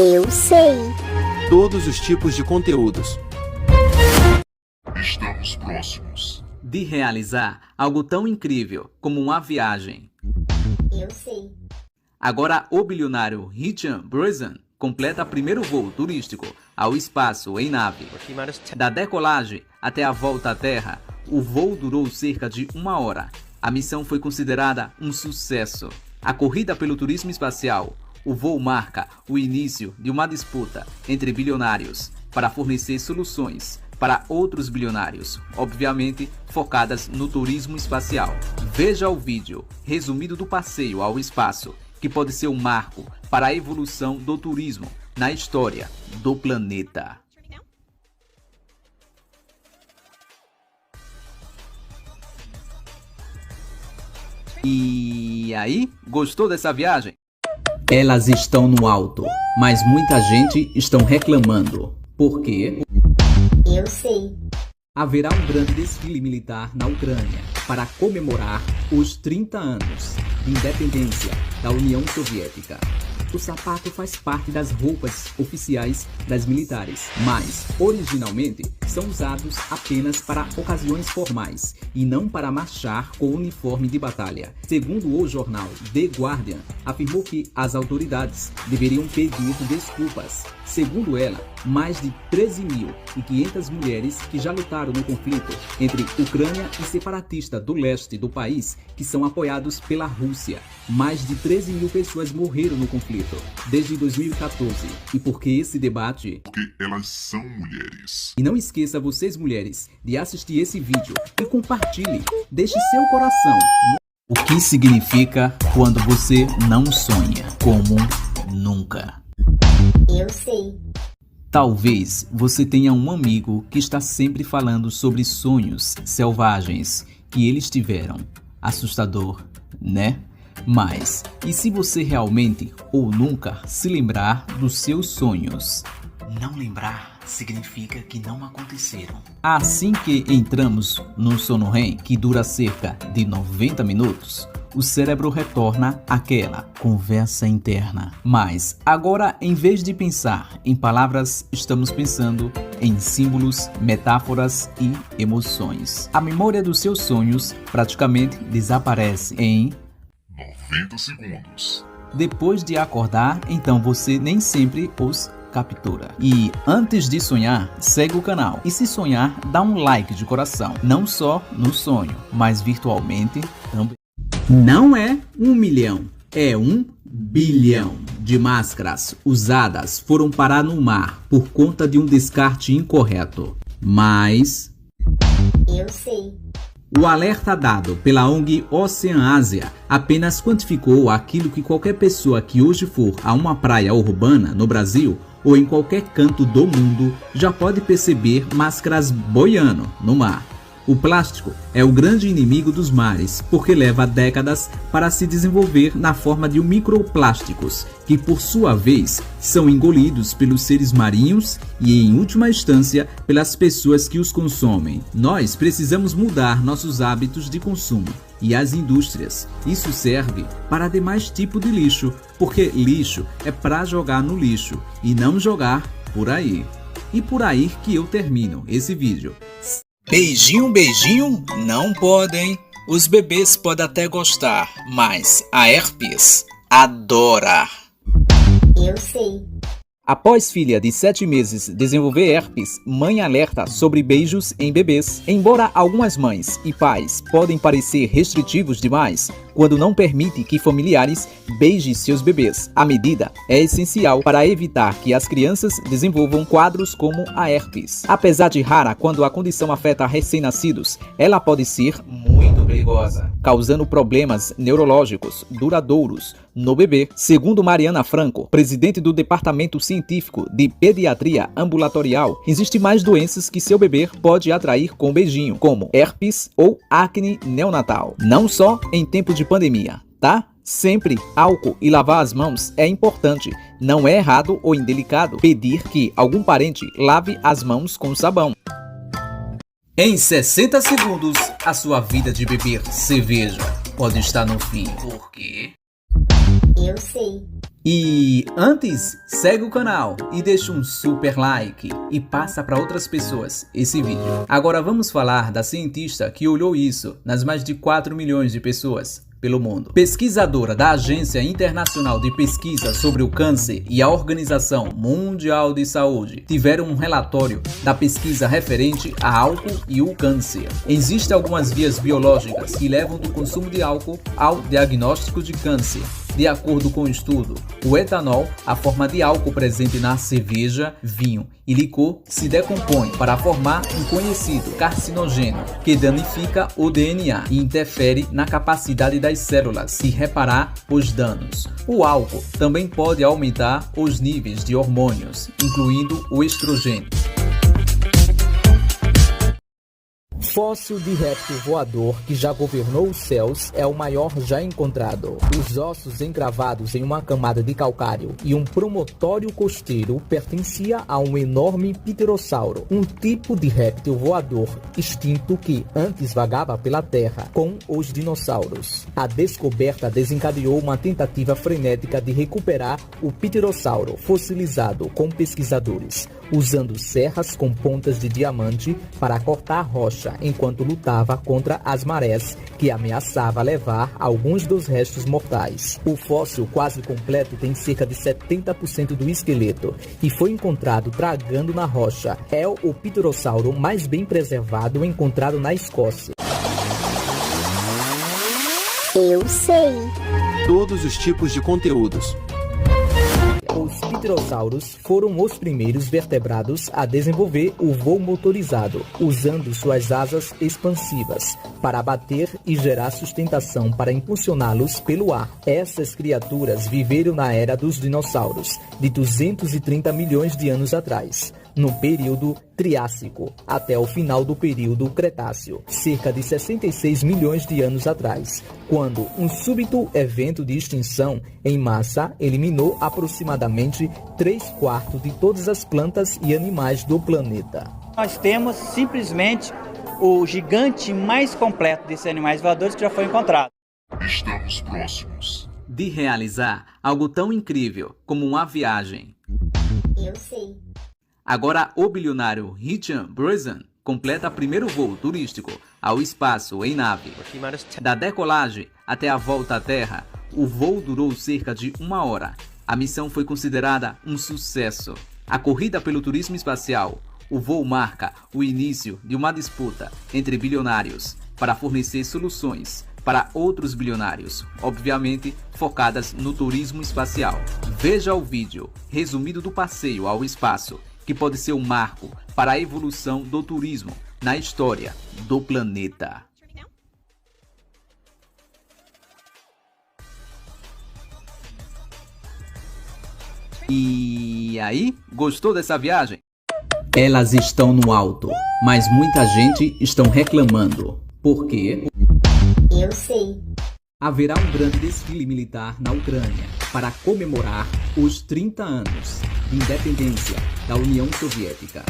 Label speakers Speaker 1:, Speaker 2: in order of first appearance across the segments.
Speaker 1: Eu sei.
Speaker 2: Todos os tipos de conteúdos.
Speaker 3: Estamos próximos
Speaker 4: de realizar algo tão incrível como uma viagem.
Speaker 1: Eu sei.
Speaker 4: Agora o bilionário Richard Branson completa o primeiro voo turístico ao espaço em nave. Da decolagem até a volta à Terra, o voo durou cerca de 1 hora. A missão foi considerada um sucesso. A corrida pelo turismo espacial, o voo marca o início de uma disputa entre bilionários para fornecer soluções para outros bilionários, obviamente focadas no turismo espacial. Veja o vídeo resumido do passeio ao espaço, que pode ser um marco para a evolução do turismo na história do planeta. E aí, gostou dessa viagem? Elas estão no alto, mas muita gente estão reclamando. Por quê?
Speaker 1: Eu sei.
Speaker 4: Haverá um grande desfile militar na Ucrânia para comemorar os 30 anos de independência da União Soviética. O sapato faz parte das roupas oficiais das militares, mas originalmente são usados apenas para ocasiões formais e não para marchar com uniforme de batalha. Segundo o jornal The Guardian, afirmou que as autoridades deveriam pedir desculpas. Segundo ela, mais de 13.500 mulheres que já lutaram no conflito entre Ucrânia e separatista do leste do país, que são apoiados pela Rússia. Mais de 13.000 pessoas morreram no conflito desde 2014. E por que esse debate?
Speaker 3: porque elas são mulheres.
Speaker 4: E não esqueça, vocês mulheres, de assistir esse vídeo e compartilhe. Deixe seu coração. O que significa quando você não sonha como nunca?
Speaker 1: Eu sei.
Speaker 4: Talvez você tenha um amigo que está sempre falando sobre sonhos selvagens que eles tiveram. Assustador, né? Mas, e se você realmente ou nunca se lembrar dos seus sonhos? Não lembrar significa que não aconteceram. Assim que entramos no sono REM, que dura cerca de 90 minutos, o cérebro retorna àquela conversa interna. Mas agora, em vez de pensar em palavras, estamos pensando em símbolos, metáforas e emoções. A memória dos seus sonhos praticamente desaparece em
Speaker 3: 90 segundos.
Speaker 4: depois de acordar, então você nem sempre os captura. E antes de sonhar, segue o canal. E se sonhar, dá um like de coração. Não só no sonho, mas virtualmente também. Não é 1 milhão, é 1 bilhão de máscaras usadas foram parar no mar por conta de um descarte incorreto. Mas
Speaker 1: Eu sei.
Speaker 4: o alerta dado pela ONG Ocean Ásia apenas quantificou aquilo que qualquer pessoa que hoje for a uma praia urbana no Brasil ou em qualquer canto do mundo já pode perceber máscaras boiando no mar. O plástico é o grande inimigo dos mares, porque leva décadas para se desenvolver na forma de microplásticos, que por sua vez são engolidos pelos seres marinhos e, em última instância, pelas pessoas que os consomem. Nós precisamos mudar nossos hábitos de consumo e as indústrias. Isso serve para demais tipos de lixo, porque lixo é para jogar no lixo e não jogar por aí. E por aí que eu termino esse vídeo. Beijinho, beijinho? Não podem. Os bebês podem até gostar, mas a herpes adora.
Speaker 1: Eu sei.
Speaker 4: Após filha de 7 meses desenvolver herpes, mãe alerta sobre beijos em bebês. Embora algumas mães e pais podem parecer restritivos demais quando não permite que familiares beijem seus bebês, a medida é essencial para evitar que as crianças desenvolvam quadros como a herpes. Apesar de rara quando a condição afeta recém-nascidos, ela pode ser muito perigosa, causando problemas neurológicos duradouros no bebê. Segundo Mariana Franco, presidente do Departamento Científico de Pediatria Ambulatorial, existem mais doenças que seu bebê pode atrair com beijinho, como herpes ou acne neonatal. Não só em tempo de pandemia, tá? Sempre álcool e lavar as mãos é importante. Não é errado ou indelicado pedir que algum parente lave as mãos com sabão. Em 60 segundos, a sua vida de beber cerveja pode estar no fim. Por quê?
Speaker 1: Eu sei.
Speaker 4: E antes, segue o canal e deixa um super like e passa para outras pessoas esse vídeo. Agora vamos falar da cientista que olhou isso nas mais de 4 milhões de pessoas pelo mundo. Pesquisadora da Agência Internacional de Pesquisa sobre o Câncer e a Organização Mundial de Saúde tiveram um relatório da pesquisa referente a álcool e o câncer. Existem algumas vias biológicas que levam do consumo de álcool ao diagnóstico de câncer. De acordo com o estudo, o etanol, a forma de álcool presente na cerveja, vinho e licor, se decompõe para formar um conhecido carcinogênio que danifica o DNA e interfere na capacidade das células de reparar os danos. O álcool também pode aumentar os níveis de hormônios, incluindo o estrogênio. Fóssil de réptil voador que já governou os céus é o maior já encontrado. Os ossos encravados em uma camada de calcário e um promontório costeiro pertencia a um enorme pterossauro, um tipo de réptil voador extinto que antes vagava pela terra com os dinossauros. A descoberta desencadeou uma tentativa frenética de recuperar o pterossauro fossilizado com pesquisadores, usando serras com pontas de diamante para cortar a rocha enquanto lutava contra as marés que ameaçava levar alguns dos restos mortais. O fóssil quase completo tem cerca de 70% do esqueleto e foi encontrado tragando na rocha. É o pterossauro mais bem preservado encontrado na Escócia.
Speaker 1: Eu sei.
Speaker 2: Todos os tipos de conteúdos.
Speaker 4: Os pterossauros foram os primeiros vertebrados a desenvolver o voo motorizado, usando suas asas expansivas para abater e gerar sustentação para impulsioná-los pelo ar. Essas criaturas viveram na era dos dinossauros, de 230 milhões de anos atrás, no período Triássico, até o final do período Cretáceo, cerca de 66 milhões de anos atrás, quando um súbito evento de extinção em massa eliminou aproximadamente 3/4 de todas as plantas e animais do planeta.
Speaker 5: Nós temos simplesmente o gigante mais completo desses animais voadores que já foi encontrado.
Speaker 3: Estamos próximos.
Speaker 4: De realizar algo tão incrível como uma viagem.
Speaker 1: Eu sei.
Speaker 4: Agora o bilionário Richard Branson completa o primeiro voo turístico ao espaço em nave. Da decolagem até a volta à Terra, o voo durou cerca de 1 hora. A missão foi considerada um sucesso. A corrida pelo turismo espacial, o voo marca o início de uma disputa entre bilionários para fornecer soluções para outros bilionários, obviamente focadas no turismo espacial. Veja o vídeo resumido do passeio ao espaço, que pode ser um marco para a evolução do turismo na história do planeta. E aí, gostou dessa viagem? Elas estão no alto, mas muita gente está reclamando. Por quê?
Speaker 1: Eu sei.
Speaker 4: Haverá um grande desfile militar na Ucrânia para comemorar os 30 anos de independência da União Soviética.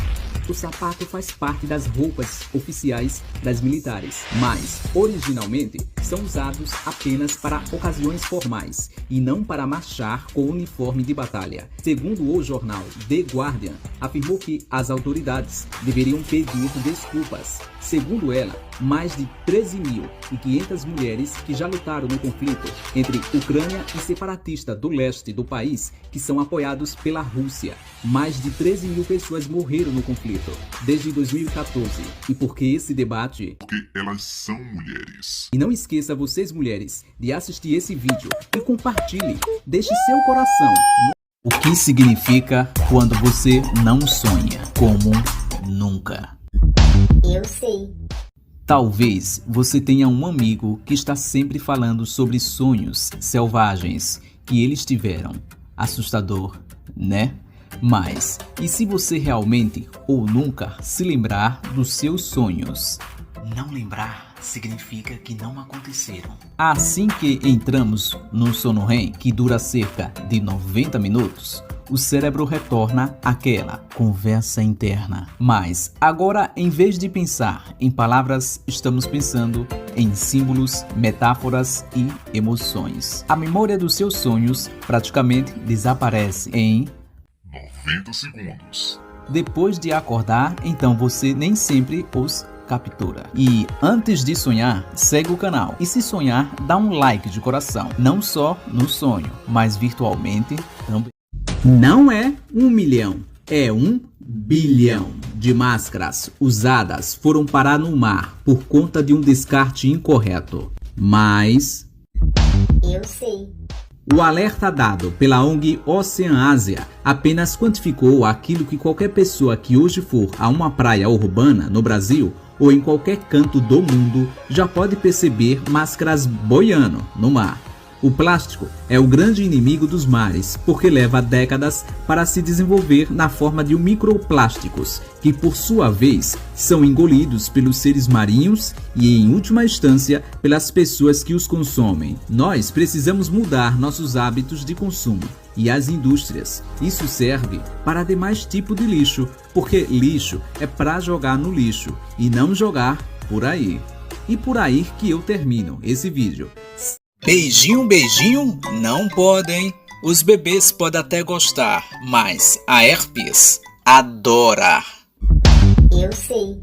Speaker 4: O sapato faz parte das roupas oficiais das militares, mas originalmente são usados apenas para ocasiões formais e não para marchar com uniforme de batalha. Segundo o jornal The Guardian, afirmou que as autoridades deveriam pedir desculpas. Segundo ela, mais de 13.500 mulheres que já lutaram no conflito entre Ucrânia e separatista do leste do país, que são apoiados pela Rússia. Mais de 13 mil pessoas morreram no conflito desde 2014. E por que esse debate?
Speaker 3: Porque elas são mulheres.
Speaker 4: E não esqueça, vocês mulheres, de assistir esse vídeo e compartilhe. Deixe seu coração. O que significa quando você não sonha como nunca?
Speaker 1: Eu sei.
Speaker 4: Talvez você tenha um amigo que está sempre falando sobre sonhos selvagens que eles tiveram. Assustador, né? Mas, e se você realmente ou nunca se lembrar dos seus sonhos? Não lembrar significa que não aconteceram. Assim que entramos no sono REM, que dura cerca de 90 minutos, o cérebro retorna àquela conversa interna. Mas agora, em vez de pensar em palavras, estamos pensando em símbolos, metáforas e emoções. A memória dos seus sonhos praticamente desaparece em
Speaker 3: 90 segundos.
Speaker 4: Depois de acordar, então você nem sempre os captura. E antes de sonhar, segue o canal. E se sonhar, dá um like de coração. Não só no sonho, mas virtualmente também. Não é 1 milhão, é 1 bilhão de máscaras usadas foram parar no mar por conta de um descarte incorreto. Mas
Speaker 1: Eu sei.
Speaker 4: o alerta dado pela ONG Oceanásia apenas quantificou aquilo que qualquer pessoa que hoje for a uma praia urbana no Brasil ou em qualquer canto do mundo já pode perceber máscaras boiando no mar. O plástico é o grande inimigo dos mares, porque leva décadas para se desenvolver na forma de microplásticos, que por sua vez são engolidos pelos seres marinhos e, em última instância, pelas pessoas que os consomem. Nós precisamos mudar nossos hábitos de consumo e as indústrias. Isso serve para demais tipos de lixo, porque lixo é para jogar no lixo e não jogar por aí. E por aí que eu termino esse vídeo. Beijinho, beijinho? Não podem. Os bebês podem até gostar, mas a herpes adora.
Speaker 1: Eu sei.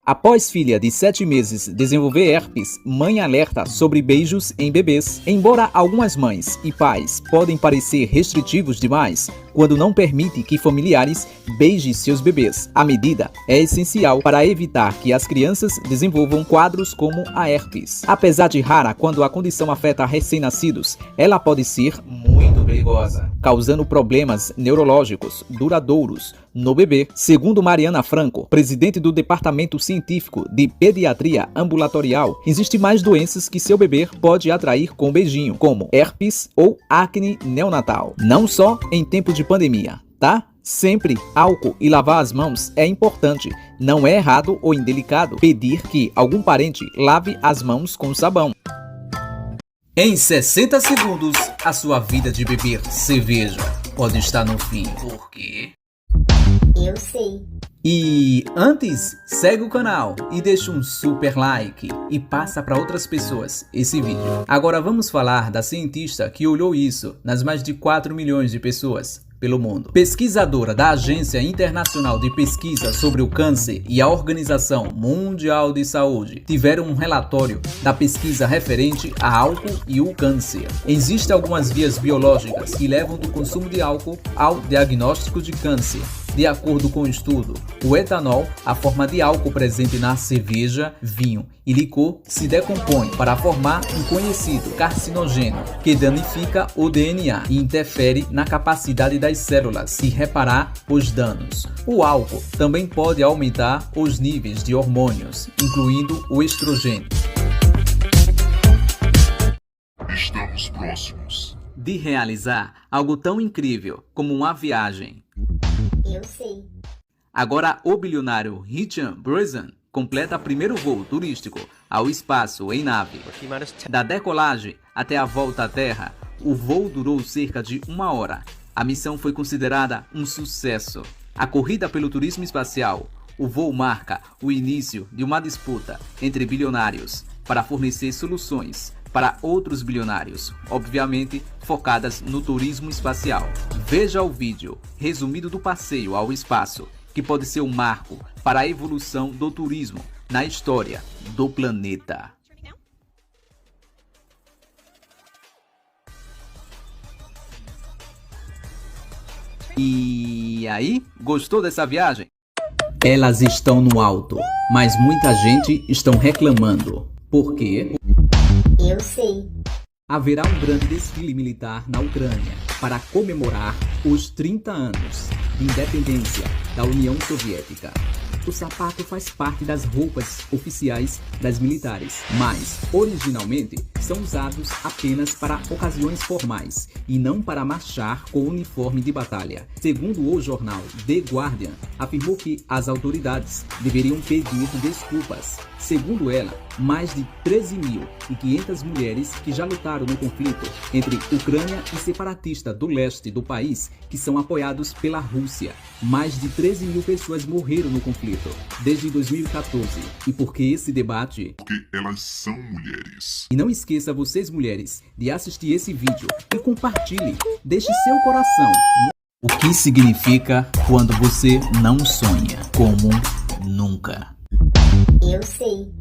Speaker 4: Após filha de 7 meses desenvolver herpes, mãe alerta sobre beijos em bebês. Embora algumas mães e pais podem parecer restritivos demais quando não permite que familiares beijem seus bebês, a medida é essencial para evitar que as crianças desenvolvam quadros como a herpes. Apesar de rara quando a condição afeta recém-nascidos, ela pode ser muito perigosa, causando problemas neurológicos duradouros no bebê. Segundo Mariana Franco, presidente do Departamento Científico de Pediatria Ambulatorial, existem mais doenças que seu bebê pode atrair com beijinho, como herpes ou acne neonatal. Não só em tempo de pandemia, tá? Sempre álcool e lavar as mãos é importante. Não é errado ou indelicado pedir que algum parente lave as mãos com sabão. Em 60 segundos, a sua vida de beber cerveja pode estar no fim. Por quê?
Speaker 1: Eu sei.
Speaker 4: E antes, segue o canal e deixa um super like e passa para outras pessoas esse vídeo. Agora vamos falar da cientista que olhou isso nas mais de 4 milhões de pessoas pelo mundo. Pesquisadora da Agência Internacional de Pesquisa sobre o Câncer e a Organização Mundial de Saúde tiveram um relatório da pesquisa referente a álcool e o câncer. Existem algumas vias biológicas que levam do consumo de álcool ao diagnóstico de câncer. De acordo com o estudo, o etanol, a forma de álcool presente na cerveja, vinho e licor, se decompõe para formar um conhecido carcinogênio que danifica o DNA e interfere na capacidade das células de reparar os danos. O álcool também pode aumentar os níveis de hormônios, incluindo o estrogênio.
Speaker 3: Estamos próximos
Speaker 4: De realizar algo tão incrível como uma viagem.
Speaker 1: Eu sei.
Speaker 4: Agora o bilionário Richard Branson completa primeiro voo turístico ao espaço em nave. Da decolagem até a volta à Terra, o voo durou cerca de 1 hora. A missão foi considerada um sucesso. A corrida pelo turismo espacial, o voo marca o início de uma disputa entre bilionários para fornecer soluções para outros bilionários, obviamente focadas no turismo espacial. Veja o vídeo resumido do passeio ao espaço, que pode ser um marco para a evolução do turismo na história do planeta. E aí, gostou dessa viagem? Elas estão no alto, mas muita gente estão reclamando. Por quê?
Speaker 1: Eu sei.
Speaker 4: Haverá um grande desfile militar na Ucrânia para comemorar os 30 anos de independência da União Soviética. O sapato faz parte das roupas oficiais das militares, mas originalmente são usados apenas para ocasiões formais e não para marchar com uniforme de batalha. Segundo o jornal The Guardian, afirmou que as autoridades deveriam pedir desculpas Segundo ela, mais de 13.500 mulheres que já lutaram no conflito entre Ucrânia e separatista do leste do país, que são apoiados pela Rússia. Mais de 13.000 pessoas morreram no conflito desde 2014. E por que esse debate?
Speaker 3: Porque elas são mulheres.
Speaker 4: E não esqueça, vocês mulheres, de assistir esse vídeo e compartilhe. Deixe seu coração. O que significa quando você não sonha como nunca?
Speaker 1: Eu sei.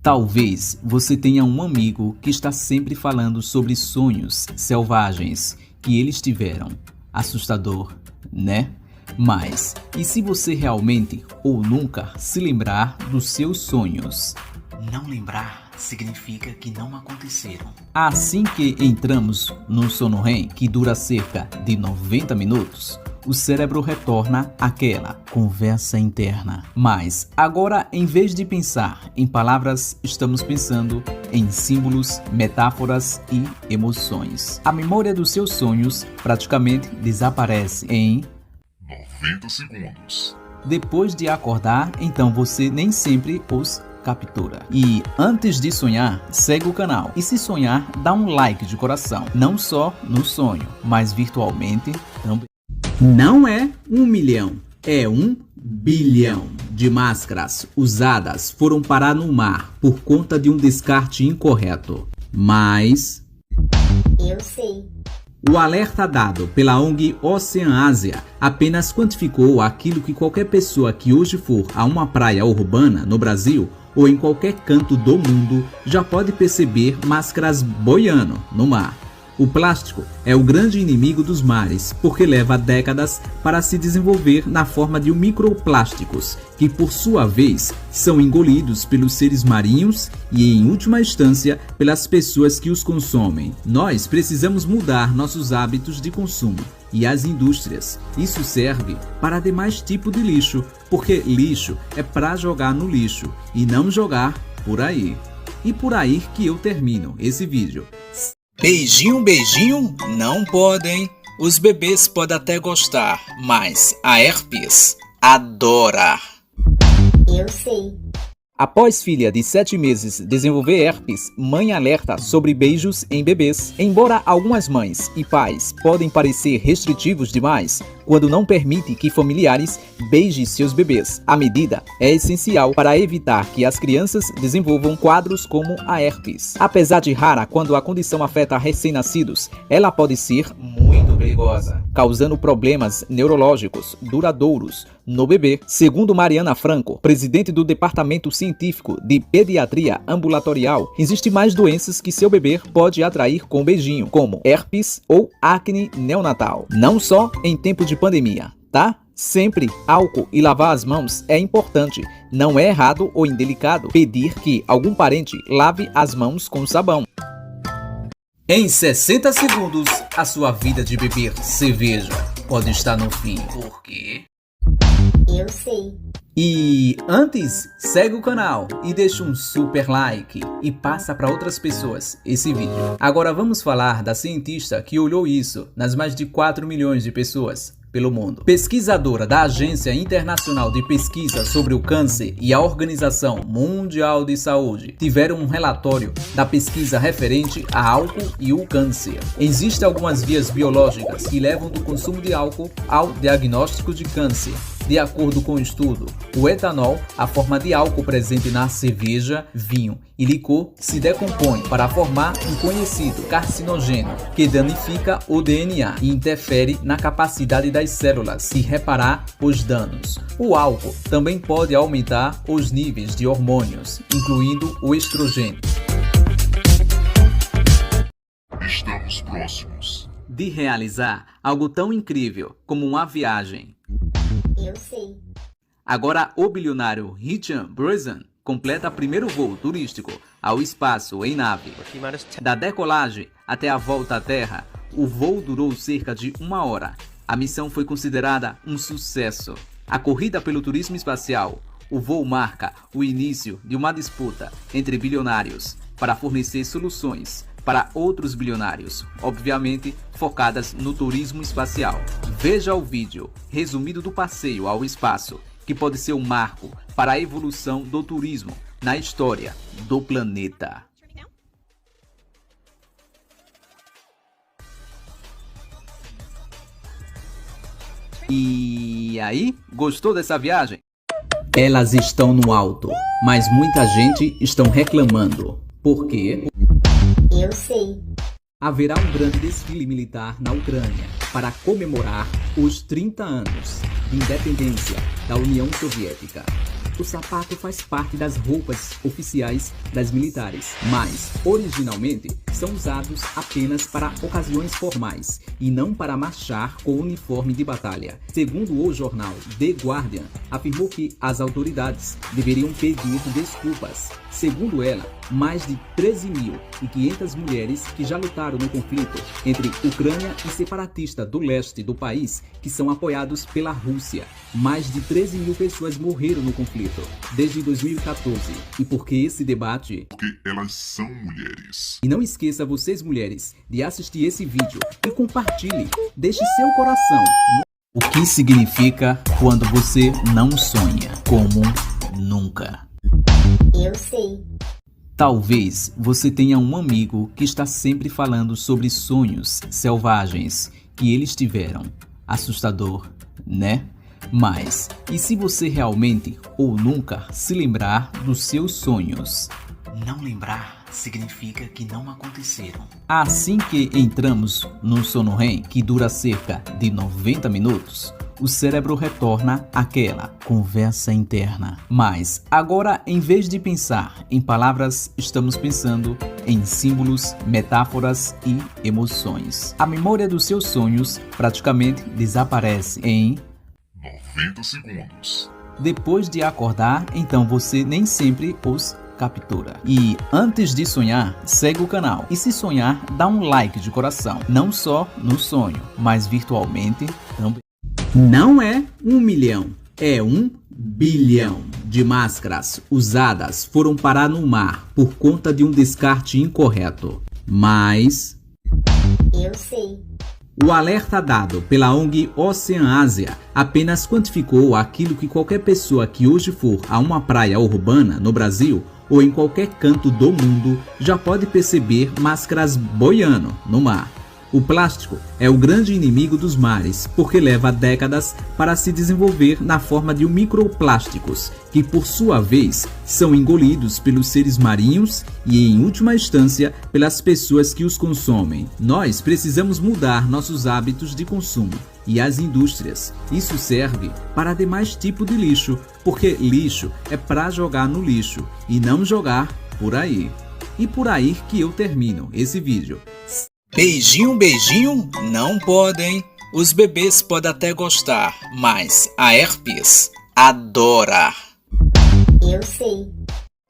Speaker 4: Talvez você tenha um amigo que está sempre falando sobre sonhos selvagens que eles tiveram. Assustador, né? Mas, e se você realmente ou nunca se lembrar dos seus sonhos? Não lembrar significa que não aconteceram. Assim que entramos no sono REM, que dura cerca de 90 minutos, o cérebro retorna àquela conversa interna. Mas agora, em vez de pensar em palavras, estamos pensando em símbolos, metáforas e emoções. A memória dos seus sonhos praticamente desaparece em
Speaker 3: 90 segundos.
Speaker 4: Depois de acordar, então você nem sempre os captura. E antes de sonhar, segue o canal. E se sonhar, dá um like de coração. Não só no sonho, mas virtualmente também. Não é 1 milhão, é 1 bilhão de máscaras usadas foram parar no mar por conta de um descarte incorreto. Mas
Speaker 1: Eu sei.
Speaker 4: o alerta dado pela ONG Oceanásia apenas quantificou aquilo que qualquer pessoa que hoje for a uma praia urbana no Brasil ou em qualquer canto do mundo já pode perceber máscaras boiando no mar. O plástico é o grande inimigo dos mares, porque leva décadas para se desenvolver na forma de microplásticos, que por sua vez são engolidos pelos seres marinhos e, em última instância, pelas pessoas que os consomem. Nós precisamos mudar nossos hábitos de consumo e as indústrias. Isso serve para demais tipos de lixo, porque lixo é para jogar no lixo e não jogar por aí. E por aí que eu termino esse vídeo. Beijinho, beijinho? Não podem. Os bebês podem até gostar, mas a herpes adora.
Speaker 1: Eu sei.
Speaker 4: Após filha de 7 meses desenvolver herpes, mãe alerta sobre beijos em bebês. Embora algumas mães e pais podem parecer restritivos demais quando não permite que familiares beijem seus bebês, a medida é essencial para evitar que as crianças desenvolvam quadros como a herpes. Apesar de rara quando a condição afeta recém-nascidos, ela pode ser muito perigosa, causando problemas neurológicos duradouros no bebê. Segundo Mariana Franco, presidente do Departamento Científico de Pediatria Ambulatorial, existem mais doenças que seu bebê pode atrair com beijinho, como herpes ou acne neonatal. Não só em tempo de pandemia, tá? Sempre álcool e lavar as mãos é importante. Não é errado ou indelicado pedir que algum parente lave as mãos com sabão. Em 60 segundos, a sua vida de beber cerveja pode estar no fim. Por quê?
Speaker 1: Eu sei.
Speaker 4: E antes, segue o canal e deixa um super like e passa para outras pessoas esse vídeo. Agora vamos falar da cientista que olhou isso nas mais de 4 milhões de pessoas pelo mundo. Pesquisadora da Agência Internacional de Pesquisa sobre o Câncer e a Organização Mundial de Saúde tiveram um relatório da pesquisa referente a álcool e o câncer. Existem algumas vias biológicas que levam do consumo de álcool ao diagnóstico de câncer. De acordo com o estudo, o etanol, a forma de álcool presente na cerveja, vinho e licor, se decompõe para formar um conhecido carcinogênio que danifica o DNA e interfere na capacidade das células de reparar os danos. O álcool também pode aumentar os níveis de hormônios, incluindo o estrogênio.
Speaker 3: Estamos próximos
Speaker 4: De realizar algo tão incrível como uma viagem.
Speaker 1: Eu sei.
Speaker 4: Agora, o bilionário Richard Branson completa o primeiro voo turístico ao espaço em nave. Da decolagem até a volta à Terra, o voo durou cerca de 1 hora. A missão foi considerada um sucesso. A corrida pelo turismo espacial, o voo marca o início de uma disputa entre bilionários para fornecer soluções para outros bilionários, obviamente focadas no turismo espacial. Veja o vídeo resumido do passeio ao espaço, que pode ser um marco para a evolução do turismo na história do planeta. E aí, gostou dessa viagem? Elas estão no alto, mas muita gente estão reclamando. Por quê?
Speaker 1: Eu sei.
Speaker 4: Haverá um grande desfile militar na Ucrânia para comemorar os 30 anos de independência da União Soviética. O sapato faz parte das roupas oficiais das militares, mas originalmente são usados apenas para ocasiões formais e não para marchar com uniforme de batalha. Segundo o jornal The Guardian, afirmou que as autoridades deveriam pedir desculpas. Segundo ela, mais de 13.500 mulheres que já lutaram no conflito entre Ucrânia e separatistas do leste do país, que são apoiados pela Rússia. Mais de 13.000 pessoas morreram no conflito desde 2014. E por que esse debate?
Speaker 3: Porque elas são mulheres.
Speaker 4: E não esqueça, vocês mulheres, de assistir esse vídeo e compartilhe. Deixe seu coração. O que significa quando você não sonha como nunca?
Speaker 1: Eu sei.
Speaker 4: Talvez você tenha um amigo que está sempre falando sobre sonhos selvagens que eles tiveram. Assustador, né? Mas, e se você realmente ou nunca se lembrar dos seus sonhos? Não lembrar significa que não aconteceram. Assim que entramos no sono REM, que dura cerca de 90 minutos, o cérebro retorna àquela conversa interna. Mas agora, em vez de pensar em palavras, estamos pensando em símbolos, metáforas e emoções. A memória dos seus sonhos praticamente desaparece em
Speaker 3: 90 segundos.
Speaker 4: Depois de acordar, então você nem sempre os captura. E antes de sonhar, segue o canal. E se sonhar, dá um like de coração. Não só no sonho, mas virtualmente também. Não é 1 milhão, é 1 bilhão de máscaras usadas foram parar no mar por conta de um descarte incorreto. Mas
Speaker 1: Eu sei.
Speaker 4: o alerta dado pela ONG Oceanásia apenas quantificou aquilo que qualquer pessoa que hoje for a uma praia urbana no Brasil ou em qualquer canto do mundo já pode perceber máscaras boiando no mar. O plástico é o grande inimigo dos mares, porque leva décadas para se desenvolver na forma de microplásticos, que por sua vez são engolidos pelos seres marinhos e, em última instância, pelas pessoas que os consomem. Nós precisamos mudar nossos hábitos de consumo e as indústrias. Isso serve para demais tipos de lixo, porque lixo é para jogar no lixo e não jogar por aí. E por aí que eu termino esse vídeo. Beijinho, beijinho? Não podem. Os bebês podem até gostar, mas a herpes adora.
Speaker 1: Eu sei.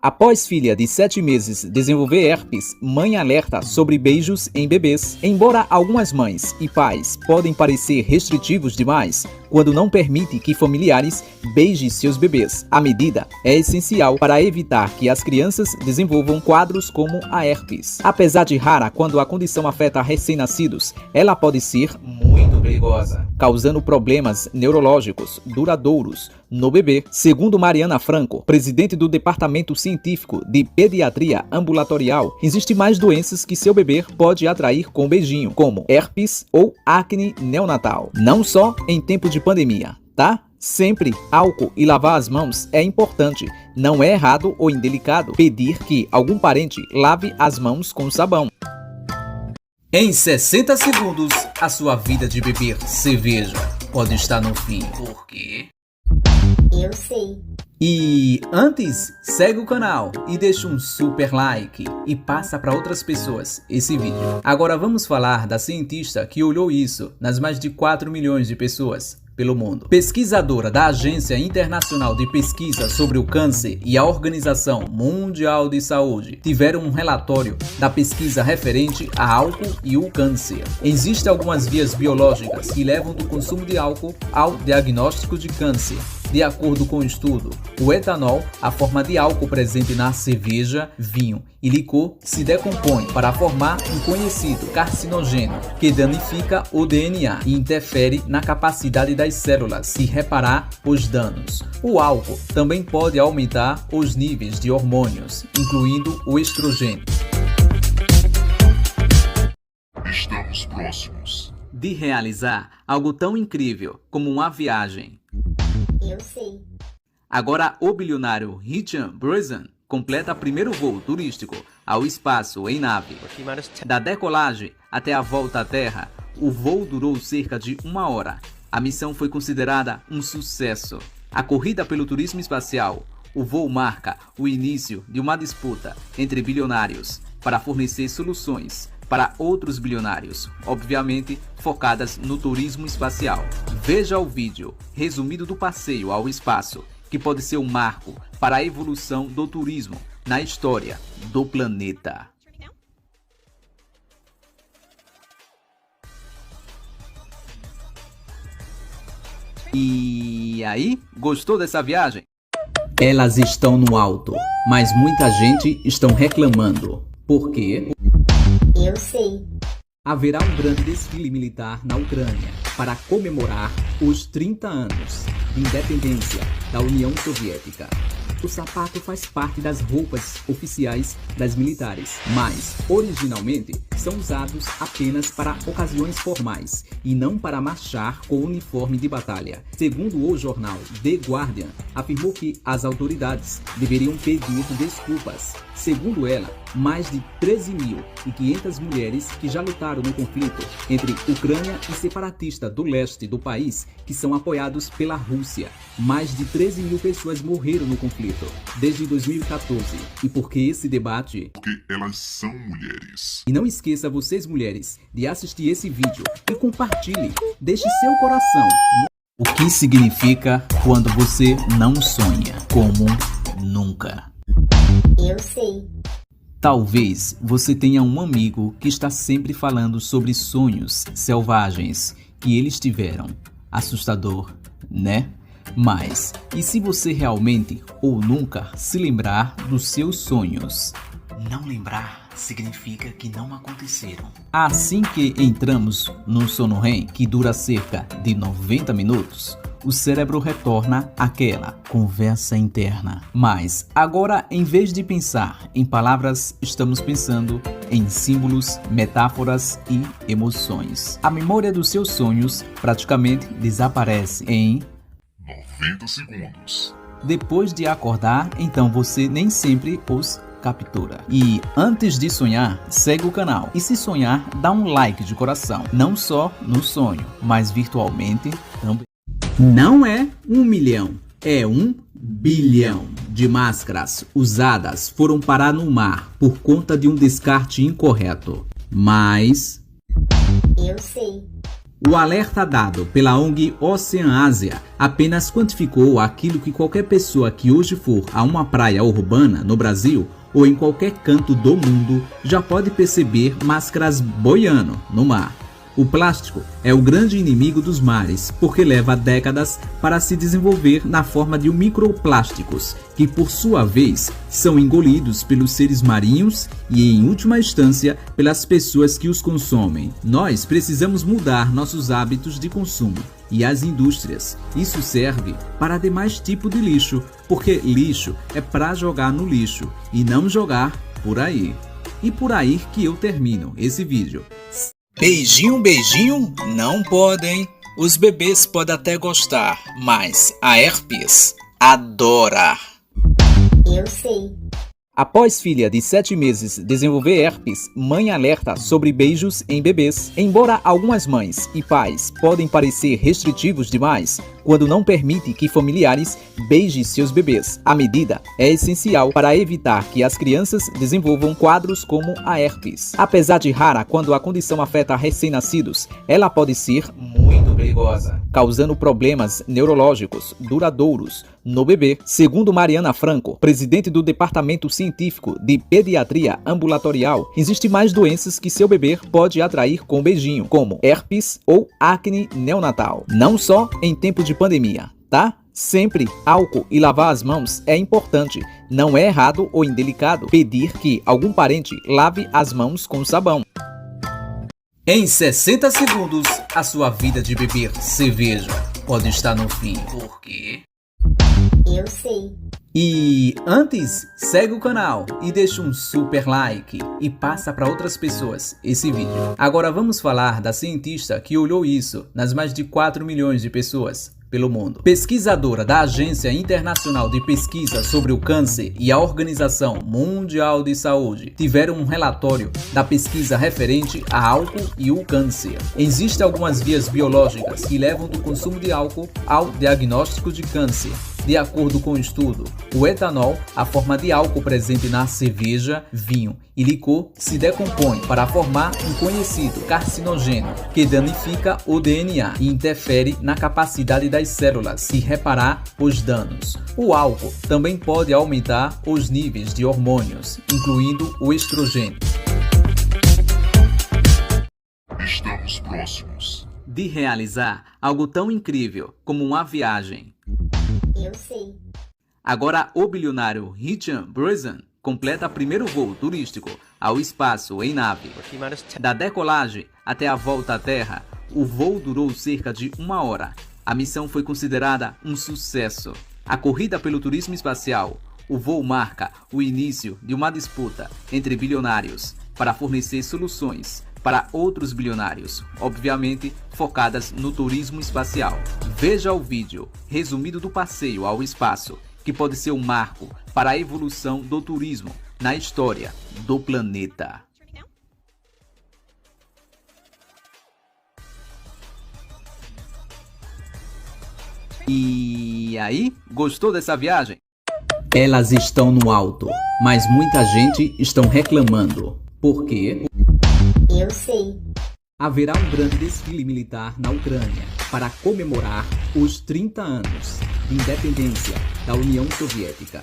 Speaker 4: Após filha de 7 meses desenvolver herpes, mãe alerta sobre beijos em bebês. Embora algumas mães e pais podem parecer restritivos demais quando não permite que familiares beijem seus bebês, a medida é essencial para evitar que as crianças desenvolvam quadros como a herpes. Apesar de rara quando a condição afeta recém-nascidos, ela pode ser muito perigosa, causando problemas neurológicos duradouros no bebê. Segundo Mariana Franco, presidente do Departamento Científico de Pediatria Ambulatorial, existem mais doenças que seu bebê pode atrair com beijinho, como herpes ou acne neonatal. Não só em tempo de pandemia, tá? Sempre álcool e lavar as mãos é importante. Não é errado ou indelicado pedir que algum parente lave as mãos com sabão. Em 60 segundos, a sua vida de beber cerveja pode estar no fim. Por quê?
Speaker 1: Eu sei.
Speaker 4: E antes, segue o canal e deixa um super like e passa para outras pessoas esse vídeo. Agora vamos falar da cientista que olhou isso nas mais de 4 milhões de pessoas pelo mundo. Pesquisadora da Agência Internacional de Pesquisa sobre o Câncer e a Organização Mundial de Saúde tiveram um relatório da pesquisa referente a álcool e o câncer. Existem algumas vias biológicas que levam do consumo de álcool ao diagnóstico de câncer. De acordo com o estudo, o etanol, a forma de álcool presente na cerveja, vinho e licor, se decompõe para formar um conhecido carcinogênio que danifica o DNA e interfere na capacidade das células de reparar os danos. O álcool também pode aumentar os níveis de hormônios, incluindo o estrogênio.
Speaker 3: Estamos próximos.
Speaker 4: De realizar algo tão incrível como uma viagem.
Speaker 1: Eu sei.
Speaker 4: Agora, o bilionário Richard Branson completa primeiro voo turístico ao espaço em nave. Da decolagem até a volta à Terra, o voo durou cerca de 1 hora. A missão foi considerada um sucesso. A corrida pelo turismo espacial, o voo marca o início de uma disputa entre bilionários para fornecer soluções para outros bilionários, obviamente focadas no turismo espacial. Veja o vídeo resumido do passeio ao espaço, que pode ser um marco para a evolução do turismo na história do planeta. E aí, gostou dessa viagem? Elas estão no alto, mas muita gente está reclamando. Por quê?
Speaker 1: Eu sei.
Speaker 4: Haverá um grande desfile militar na Ucrânia para comemorar os 30 anos de independência da União Soviética. O sapato faz parte das roupas oficiais das militares, mas originalmente são usados apenas para ocasiões formais e não para marchar com uniforme de batalha. Segundo o jornal The Guardian, afirmou que as autoridades deveriam pedir desculpas. Segundo ela, mais de 13.500 mulheres que já lutaram no conflito entre Ucrânia e separatista do leste do país, que são apoiados pela Rússia. Mais de 13.000 pessoas morreram no conflito desde 2014. E por que esse debate?
Speaker 3: Porque elas são mulheres.
Speaker 4: E não esqueça, vocês mulheres, de assistir esse vídeo e compartilhe. Deixe seu coração. O que significa quando você não sonha como nunca?
Speaker 1: Eu sei.
Speaker 4: Talvez você tenha um amigo que está sempre falando sobre sonhos selvagens que eles tiveram. Assustador, né? Mas, e se você realmente ou nunca se lembrar dos seus sonhos? Não lembrar significa que não aconteceram. Assim que entramos no sono REM, que dura cerca de 90 minutos, o cérebro retorna àquela conversa interna. Mas agora, em vez de pensar em palavras, estamos pensando em símbolos, metáforas e emoções. A memória dos seus sonhos praticamente desaparece em
Speaker 3: 90 segundos.
Speaker 4: Depois de acordar, então você nem sempre os captura. E antes de sonhar, segue o canal. E se sonhar, dá um like de coração. Não só no sonho, mas virtualmente também. Não é 1 milhão, é 1 bilhão de máscaras usadas foram parar no mar por conta de um descarte incorreto. Mas
Speaker 1: Eu sei.
Speaker 4: o alerta dado pela ONG Oceanásia apenas quantificou aquilo que qualquer pessoa que hoje for a uma praia urbana no Brasil ou em qualquer canto do mundo já pode perceber máscaras boiando no mar. O plástico é o grande inimigo dos mares, porque leva décadas para se desenvolver na forma de microplásticos, que por sua vez são engolidos pelos seres marinhos e, em última instância, pelas pessoas que os consomem. Nós precisamos mudar nossos hábitos de consumo e as indústrias. Isso serve para demais tipos de lixo, porque lixo é para jogar no lixo e não jogar por aí. E por aí que eu termino esse vídeo. Beijinho, beijinho? Não podem. Os bebês podem até gostar, mas a herpes adora.
Speaker 1: Eu sei.
Speaker 4: Após filha de 7 meses desenvolver herpes, mãe alerta sobre beijos em bebês. Embora algumas mães e pais podem parecer restritivos demais quando não permite que familiares beijem seus bebês, a medida é essencial para evitar que as crianças desenvolvam quadros como a herpes. Apesar de rara quando a condição afeta recém-nascidos, ela pode ser muito perigosa, causando problemas neurológicos duradouros no bebê. Segundo Mariana Franco, presidente do Departamento Científico de Pediatria Ambulatorial, existem mais doenças que seu bebê pode atrair com beijinho, como herpes ou acne neonatal. Não só em tempo de pandemia, tá? Sempre álcool e lavar as mãos é importante. Não é errado ou indelicado pedir que algum parente lave as mãos com sabão. Em 60 segundos, a sua vida de beber cerveja pode estar no fim. Por quê?
Speaker 1: Eu sei.
Speaker 4: E antes, segue o canal e deixa um super like e passa para outras pessoas esse vídeo. Agora vamos falar da cientista que olhou isso nas mais de 4 milhões de pessoas pelo mundo. Pesquisadora da Agência Internacional de Pesquisa sobre o Câncer e a Organização Mundial de Saúde tiveram um relatório da pesquisa referente a álcool e o câncer. Existem algumas vias biológicas que levam do consumo de álcool ao diagnóstico de câncer. De acordo com o estudo, o etanol, a forma de álcool presente na cerveja, vinho e licor, se decompõe para formar um conhecido carcinogênio que danifica o DNA e interfere na capacidade das células de reparar os danos. O álcool também pode aumentar os níveis de hormônios, incluindo o estrogênio.
Speaker 3: Estamos próximos.
Speaker 4: De realizar algo tão incrível como uma viagem.
Speaker 1: Eu sei.
Speaker 4: Agora, o bilionário Richard Branson completa o primeiro voo turístico ao espaço em nave. Da decolagem até a volta à Terra, o voo durou cerca de 1 hora. A missão foi considerada um sucesso. A corrida pelo turismo espacial, o voo marca o início de uma disputa entre bilionários para fornecer soluções para outros bilionários, obviamente focadas no turismo espacial. Veja o vídeo resumido do passeio ao espaço, que pode ser um marco para a evolução do turismo na história do planeta. E aí, gostou dessa viagem? Elas estão no alto, mas muita gente estão reclamando. Por quê?
Speaker 1: Eu sei.
Speaker 4: Haverá um grande desfile militar na Ucrânia para comemorar os 30 anos de independência da União Soviética.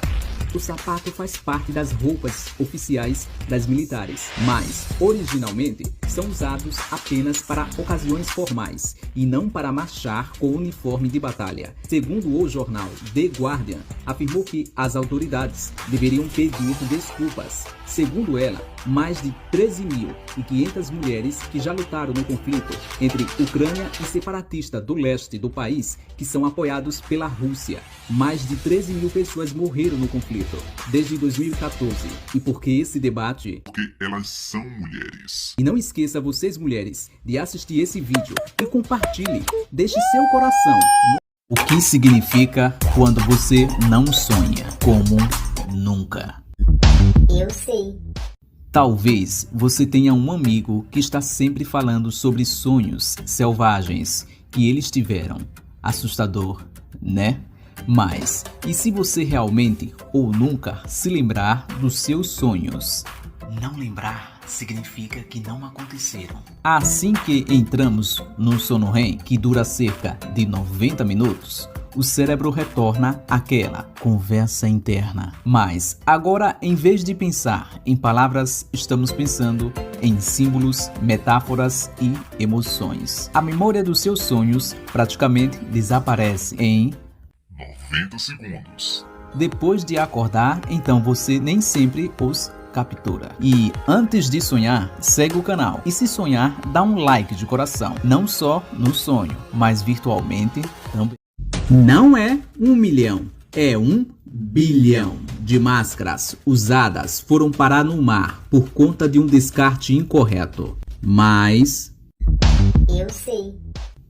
Speaker 4: O sapato faz parte das roupas oficiais das militares, mas originalmente são usados apenas para ocasiões formais e não para marchar com uniforme de batalha. Segundo o jornal The Guardian, afirmou que as autoridades deveriam pedir desculpas. Segundo ela, mais de 13.500 mulheres que já lutaram no conflito entre Ucrânia e separatistas do leste do país, que são apoiados pela Rússia. Mais de 13 mil pessoas morreram no conflito desde 2014. E por que esse debate?
Speaker 3: Porque elas são mulheres.
Speaker 4: E não esqueça, vocês mulheres, de assistir esse vídeo e compartilhe. Deixe seu coração. O que significa quando você não sonha como nunca?
Speaker 1: Eu sei.
Speaker 4: Talvez você tenha um amigo que está sempre falando sobre sonhos selvagens que eles tiveram. Assustador, né? Mas, e se você realmente ou nunca se lembrar dos seus sonhos? Não lembrar significa que não aconteceram. Assim que entramos no sono REM, que dura cerca de 90 minutos, o cérebro retorna àquela conversa interna. Mas agora, em vez de pensar em palavras, estamos pensando em símbolos, metáforas e emoções. A memória dos seus sonhos praticamente desaparece em
Speaker 3: 90 segundos.
Speaker 4: Depois de acordar, então você nem sempre os captura. E antes de sonhar, segue o canal. E se sonhar, dá um like de coração. Não só no sonho, mas virtualmente também. Não é 1 milhão, é 1 bilhão de máscaras usadas foram parar no mar por conta de um descarte incorreto. Mas
Speaker 1: Eu sei.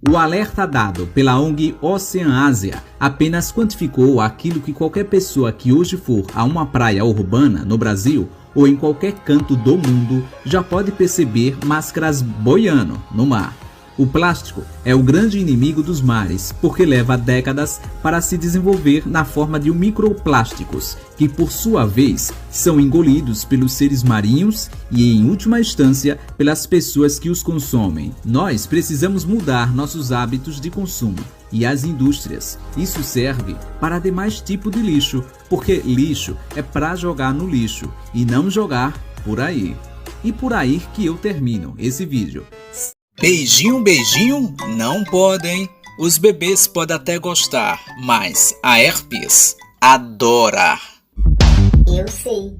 Speaker 4: o alerta dado pela ONG Ocean Ásia apenas quantificou aquilo que qualquer pessoa que hoje for a uma praia urbana no Brasil ou em qualquer canto do mundo já pode perceber máscaras boiando no mar. O plástico é o grande inimigo dos mares, porque leva décadas para se desenvolver na forma de microplásticos, que por sua vez são engolidos pelos seres marinhos e, em última instância, pelas pessoas que os consomem. Nós precisamos mudar nossos hábitos de consumo e as indústrias. Isso serve para demais tipos de lixo, porque lixo é para jogar no lixo e não jogar por aí. E por aí que eu termino esse vídeo. Beijinho, beijinho, não podem. Os bebês podem até gostar, mas a herpes adora.
Speaker 1: Eu sei.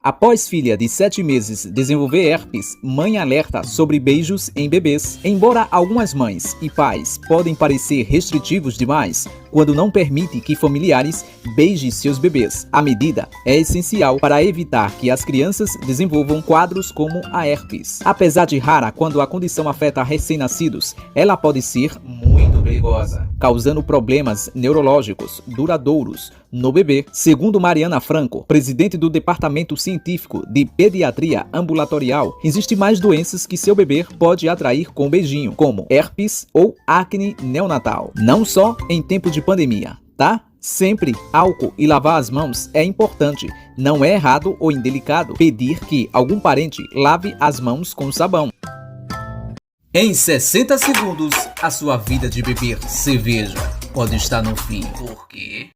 Speaker 4: Após filha de 7 meses desenvolver herpes, mãe alerta sobre beijos em bebês. Embora algumas mães e pais podem parecer restritivos demais quando não permite que familiares beijem seus bebês, a medida é essencial para evitar que as crianças desenvolvam quadros como a herpes. Apesar de rara quando a condição afeta recém-nascidos, ela pode ser muito perigosa, causando problemas neurológicos duradouros no bebê. Segundo Mariana Franco, presidente do Departamento Científico de Pediatria Ambulatorial, existem mais doenças que seu bebê pode atrair com beijinho, como herpes ou acne neonatal. Não só em tempo de pandemia, tá? Sempre álcool e lavar as mãos é importante. Não é errado ou indelicado pedir que algum parente lave as mãos com sabão. Em 60 segundos, a sua vida de beber cerveja pode estar no fim. Por quê?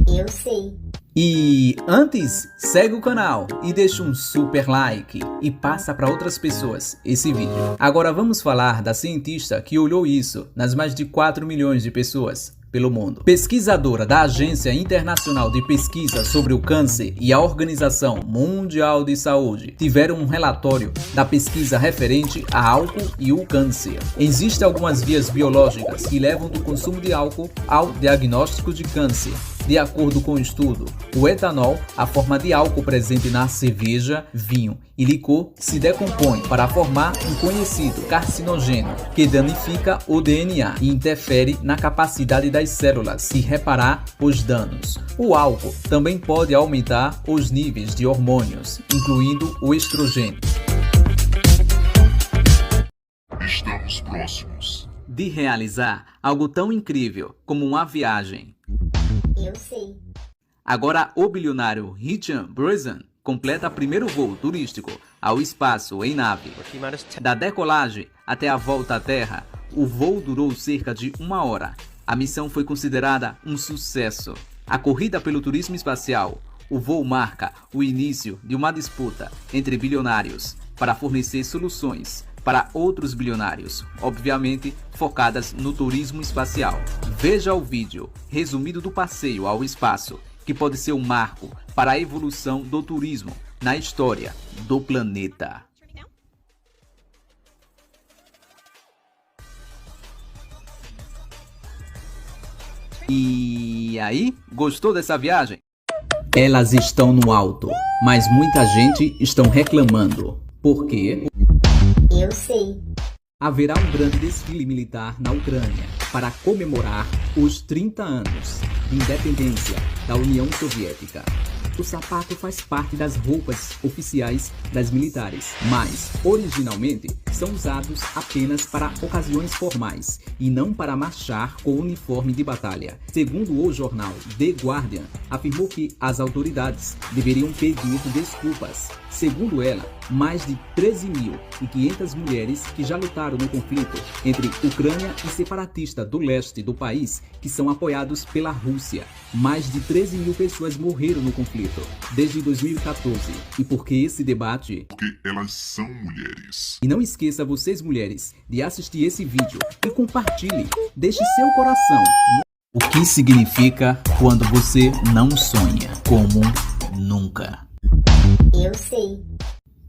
Speaker 1: Eu sei.
Speaker 4: E antes, segue o canal e deixa um super like e passa para outras pessoas esse vídeo. Agora vamos falar da cientista que olhou isso nas mais de 4 milhões de pessoas pelo mundo. Pesquisadora da Agência Internacional de Pesquisa sobre o Câncer e a Organização Mundial de Saúde tiveram um relatório da pesquisa referente a álcool e o câncer. Existem algumas vias biológicas que levam do consumo de álcool ao diagnóstico de câncer. De acordo com o estudo, o etanol, a forma de álcool presente na cerveja, vinho e licor, se decompõe para formar um conhecido carcinogênio que danifica o DNA e interfere na capacidade das células de reparar os danos. O álcool também pode aumentar os níveis de hormônios, incluindo o estrogênio.
Speaker 3: Estamos próximos
Speaker 4: De realizar algo tão incrível como uma viagem.
Speaker 1: Eu sei.
Speaker 4: Agora, o bilionário Richard Branson completa o primeiro voo turístico ao espaço em nave. Da decolagem até a volta à Terra, o voo durou cerca de 1 hora. A missão foi considerada um sucesso. A corrida pelo turismo espacial, o voo marca o início de uma disputa entre bilionários para fornecer soluções para outros bilionários, obviamente focadas no turismo espacial. Veja o vídeo resumido do passeio ao espaço, que pode ser um marco para a evolução do turismo na história do planeta. E aí, gostou dessa viagem? Elas estão no alto, mas muita gente está reclamando. Por quê?
Speaker 1: Eu sei.
Speaker 4: Haverá um grande desfile militar na Ucrânia para comemorar os 30 anos de independência da União Soviética. O sapato faz parte das roupas oficiais das militares, mas originalmente são usados apenas para ocasiões formais e não para marchar com uniforme de batalha. Segundo o jornal The Guardian, afirmou que as autoridades deveriam pedir desculpas. Segundo ela, mais de 13.500 mulheres que já lutaram no conflito entre Ucrânia e separatistas do leste do país, que são apoiados pela Rússia. Mais de 13 mil pessoas morreram no conflito desde 2014. E por que esse debate?
Speaker 3: porque elas são mulheres.
Speaker 4: E não esqueça, vocês mulheres, de assistir esse vídeo e compartilhe. Deixe seu coração. O que significa quando você não sonha como nunca?
Speaker 1: Eu sei.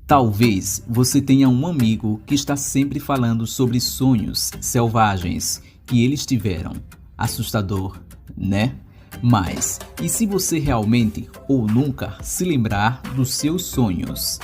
Speaker 4: Talvez você tenha um amigo que está sempre falando sobre sonhos selvagens que eles tiveram. Assustador, né? Mas, e se você realmente ou nunca se lembrar dos seus sonhos?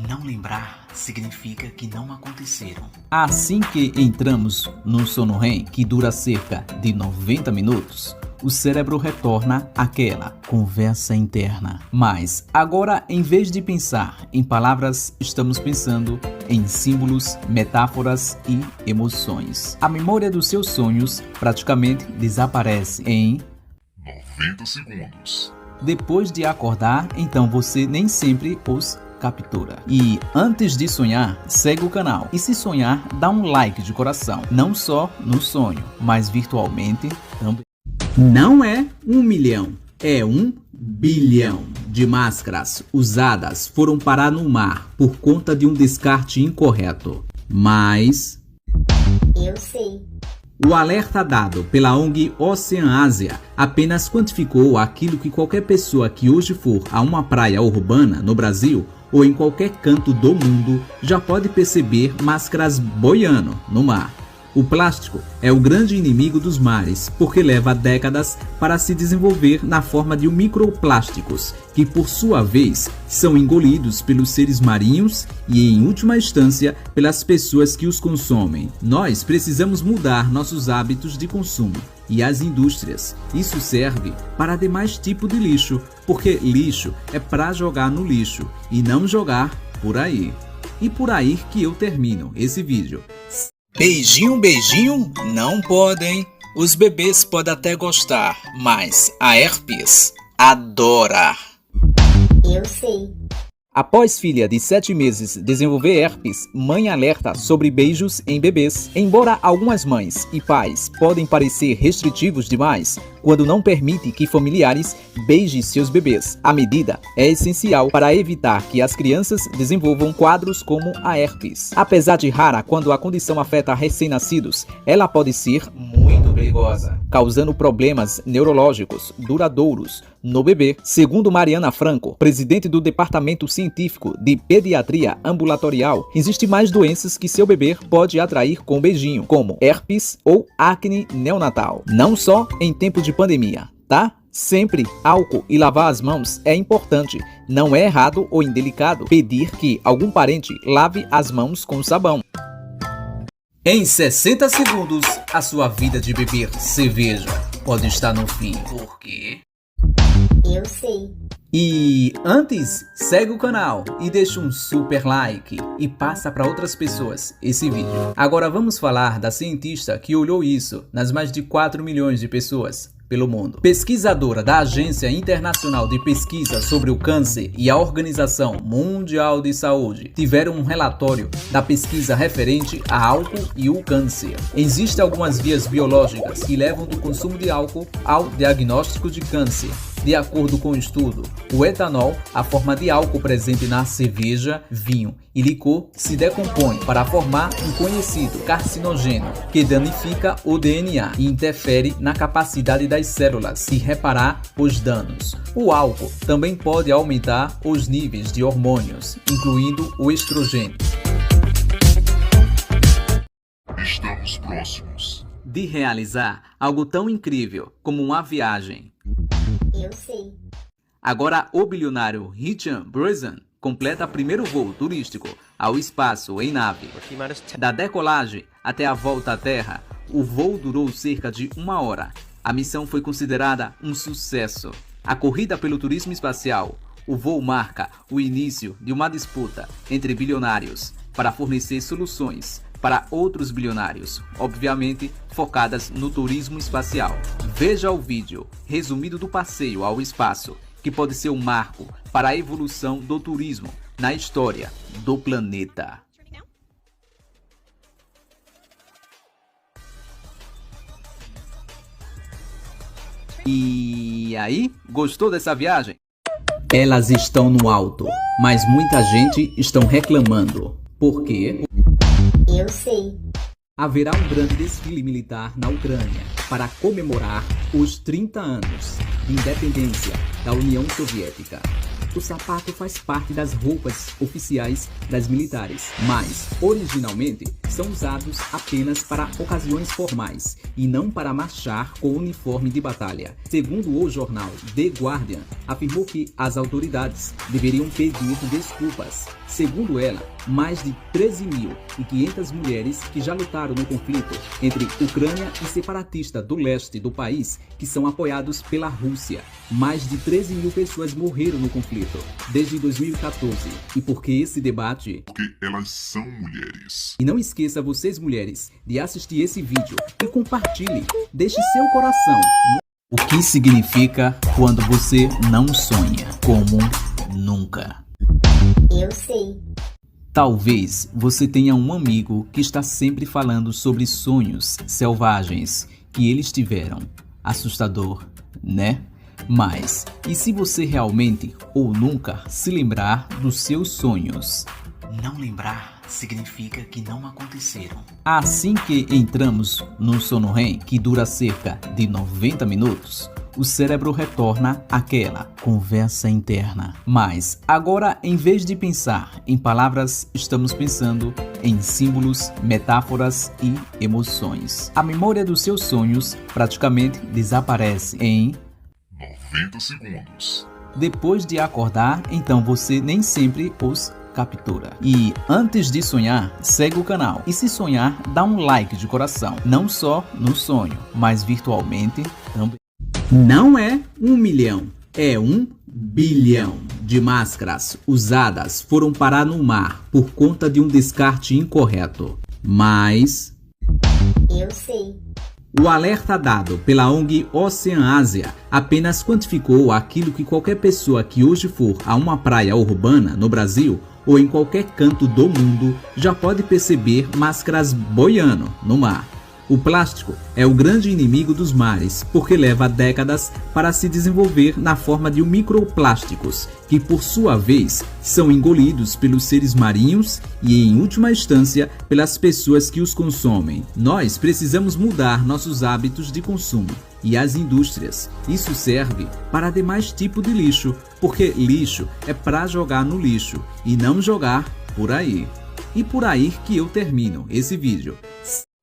Speaker 4: Não lembrar significa que não aconteceram. Assim que entramos no sono REM, que dura cerca de 90 minutos, o cérebro retorna àquela conversa interna. Mas agora, em vez de pensar em palavras, estamos pensando em símbolos, metáforas e emoções. A memória dos seus sonhos praticamente desaparece em
Speaker 3: 90 segundos.
Speaker 4: Depois de acordar, então você nem sempre os captura. E antes de sonhar, segue o canal. E se sonhar, dá um like de coração. Não só no sonho, mas virtualmente também. Não é 1 milhão, é 1 bilhão de máscaras usadas foram parar no mar por conta de um descarte incorreto. Mas
Speaker 1: Eu sei.
Speaker 4: O alerta dado pela ONG Oceanásia apenas quantificou aquilo que qualquer pessoa que hoje for a uma praia urbana no Brasil ou em qualquer canto do mundo já pode perceber máscaras boiando no mar. O plástico é o grande inimigo dos mares, porque leva décadas para se desenvolver na forma de microplásticos, que por sua vez são engolidos pelos seres marinhos e, em última instância, pelas pessoas que os consomem. Nós precisamos mudar nossos hábitos de consumo e as indústrias. Isso serve para demais tipos de lixo, porque lixo é para jogar no lixo e não jogar por aí. E por aí que eu termino esse vídeo. Beijinho, beijinho? Não podem. Os bebês podem até gostar, mas a herpes adora.
Speaker 1: Eu sei.
Speaker 4: Após filha de 7 meses desenvolver herpes, mãe alerta sobre beijos em bebês. Embora algumas mães e pais podem parecer restritivos demais quando não permite que familiares beijem seus bebês, a medida é essencial para evitar que as crianças desenvolvam quadros como a herpes. Apesar de rara quando a condição afeta recém-nascidos, ela pode ser muito perigosa, causando problemas neurológicos duradouros no bebê. Segundo Mariana Franco, presidente do Departamento Científico de Pediatria Ambulatorial, existem mais doenças que seu bebê pode atrair com beijinho, como herpes ou acne neonatal. Não só em tempo de pandemia, tá? Sempre álcool e lavar as mãos é importante. Não é errado ou indelicado pedir que algum parente lave as mãos com sabão. Em 60 segundos, a sua vida de beber cerveja pode estar no fim. Por quê?
Speaker 1: Eu sei.
Speaker 4: E antes, segue o canal e deixa um super like e passa para outras pessoas esse vídeo. Agora vamos falar da cientista que olhou isso nas mais de 4 milhões de pessoas pelo mundo. Pesquisadora da Agência Internacional de Pesquisa sobre o Câncer e a Organização Mundial de Saúde tiveram um relatório da pesquisa referente a álcool e o câncer. Existem algumas vias biológicas que levam do consumo de álcool ao diagnóstico de câncer. De acordo com o estudo, o etanol, a forma de álcool presente na cerveja, vinho e licor, se decompõe para formar um conhecido carcinogênio que danifica o DNA e interfere na capacidade das células de reparar os danos. O álcool também pode aumentar os níveis de hormônios, incluindo o estrogênio.
Speaker 3: Estamos próximos
Speaker 4: De realizar algo tão incrível como uma viagem.
Speaker 1: Eu sei.
Speaker 4: Agora, o bilionário Richard Branson completa o primeiro voo turístico ao espaço em nave. Da decolagem até a volta à Terra, o voo durou cerca de 1 hora. A missão foi considerada um sucesso. A corrida pelo turismo espacial, o voo marca o início de uma disputa entre bilionários para fornecer soluções para outros bilionários, obviamente focadas no turismo espacial. Veja o vídeo resumido do passeio ao espaço, que pode ser um marco para a evolução do turismo na história do planeta. E aí, gostou dessa viagem? Elas estão no alto, mas muita gente estão reclamando. Por quê?
Speaker 1: Eu sei.
Speaker 4: Haverá um grande desfile militar na Ucrânia para comemorar os 30 anos de independência da União Soviética. O sapato faz parte das roupas oficiais das militares, mas originalmente são usados apenas para ocasiões formais e não para marchar com uniforme de batalha. Segundo o jornal The Guardian, afirmou que as autoridades deveriam pedir desculpas. Segundo ela, mais de 13.500 mulheres que já lutaram no conflito entre Ucrânia e separatistas do leste do país, que são apoiados pela Rússia. Mais de 13.000 pessoas morreram no conflito desde 2014. E por que esse debate?
Speaker 3: porque elas são mulheres.
Speaker 4: E não esqueça vocês mulheres de assistir esse vídeo e compartilhe. Deixe seu coração. O que significa quando você não sonha como nunca?
Speaker 1: Eu sei.
Speaker 4: Talvez você tenha um amigo que está sempre falando sobre sonhos selvagens que eles tiveram. Assustador, né? Mas, e se você realmente ou nunca se lembrar dos seus sonhos? Não lembrar?
Speaker 6: significa que não aconteceram.
Speaker 4: Assim que entramos num sono REM que dura cerca de 90 minutos, o cérebro retorna àquela conversa interna. Mas agora, em vez de pensar em palavras, estamos pensando em símbolos, metáforas e emoções. A memória dos seus sonhos praticamente desaparece em
Speaker 3: 90 segundos.
Speaker 4: Depois de acordar, então você nem sempre os captura. E antes de sonhar, segue o canal. E se sonhar, dá um like de coração. Não só no sonho, mas virtualmente também. Não é 1 milhão, é 1 bilhão de máscaras usadas foram parar no mar por conta de um descarte incorreto. Mas
Speaker 1: Eu sei.
Speaker 4: o alerta dado pela ONG Oceanásia apenas quantificou aquilo que qualquer pessoa que hoje for a uma praia urbana no Brasil ou em qualquer canto do mundo já pode perceber máscaras boiando no mar. O plástico é o grande inimigo dos mares, porque leva décadas para se desenvolver na forma de microplásticos, que por sua vez são engolidos pelos seres marinhos e, em última instância, pelas pessoas que os consomem. Nós precisamos mudar nossos hábitos de consumo e as indústrias. Isso serve para demais tipos de lixo, porque lixo é para jogar no lixo e não jogar por aí. E por aí que eu termino esse vídeo.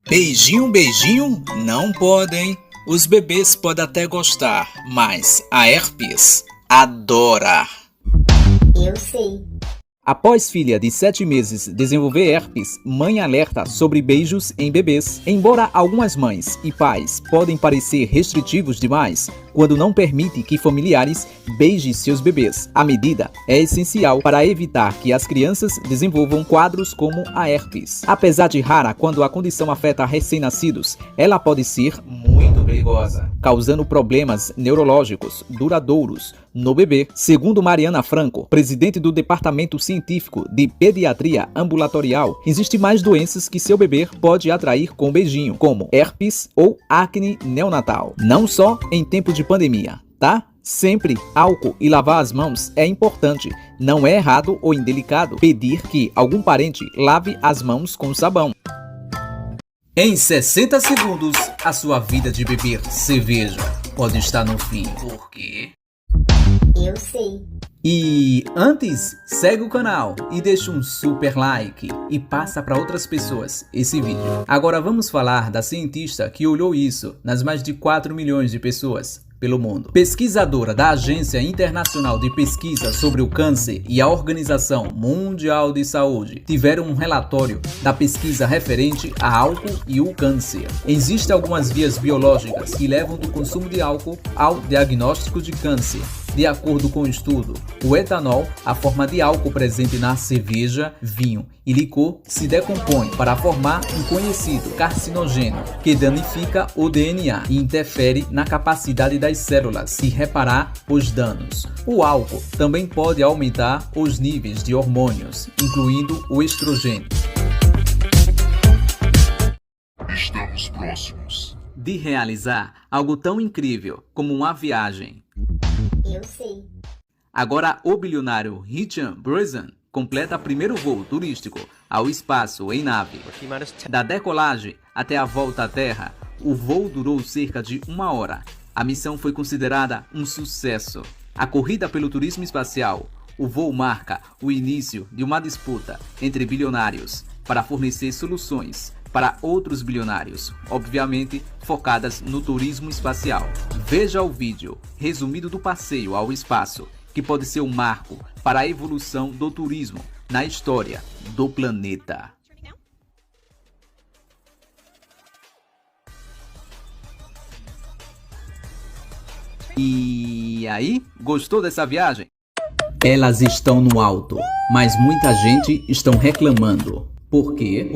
Speaker 4: Beijinho, beijinho? Não podem. Os bebês podem até gostar, mas a herpes adora.
Speaker 1: Eu sei.
Speaker 4: Após filha de 7 meses desenvolver herpes, mãe alerta sobre beijos em bebês. Embora algumas mães e pais podem parecer restritivos demais quando não permite que familiares beijem seus bebês, a medida é essencial para evitar que as crianças desenvolvam quadros como a herpes. Apesar de rara quando a condição afeta recém-nascidos, ela pode ser muito perigosa, causando problemas neurológicos duradouros no bebê. Segundo Mariana Franco, presidente do Departamento Científico de Pediatria Ambulatorial, existem mais doenças que seu bebê pode atrair com beijinho, como herpes ou acne neonatal. Não só em tempo de pandemia, tá? Sempre álcool e lavar as mãos é importante. Não é errado ou indelicado pedir que algum parente lave as mãos com sabão. Em 60 segundos, a sua vida de beber cerveja pode estar no fim. Por quê?
Speaker 1: Eu sei.
Speaker 4: E antes, segue o canal e deixa um super like e passa para outras pessoas esse vídeo. Agora vamos falar da cientista que olhou isso nas mais de 4 milhões de pessoas pelo mundo. Pesquisadora da Agência Internacional de Pesquisa sobre o Câncer e a Organização Mundial de Saúde tiveram um relatório da pesquisa referente a álcool e o câncer. Existem algumas vias biológicas que levam do consumo de álcool ao diagnóstico de câncer. De acordo com o estudo, o etanol, a forma de álcool presente na cerveja, vinho e licor, se decompõe para formar um conhecido carcinogênio que danifica o DNA e interfere na capacidade das células de reparar os danos. O álcool também pode aumentar os níveis de hormônios, incluindo o estrogênio.
Speaker 3: Estamos próximos
Speaker 4: De realizar algo tão incrível como uma viagem.
Speaker 1: Eu sei.
Speaker 4: Agora, o bilionário Richard Branson completa o primeiro voo turístico ao espaço em nave. Da decolagem até a volta à Terra, o voo durou cerca de 1 hora. A missão foi considerada um sucesso. A corrida pelo turismo espacial, o voo marca o início de uma disputa entre bilionários para fornecer soluções para outros bilionários, obviamente focadas no turismo espacial. Veja o vídeo resumido do passeio ao espaço, que pode ser um marco para a evolução do turismo na história do planeta. E aí, gostou dessa viagem? Elas estão no alto, mas muita gente está reclamando. Por quê?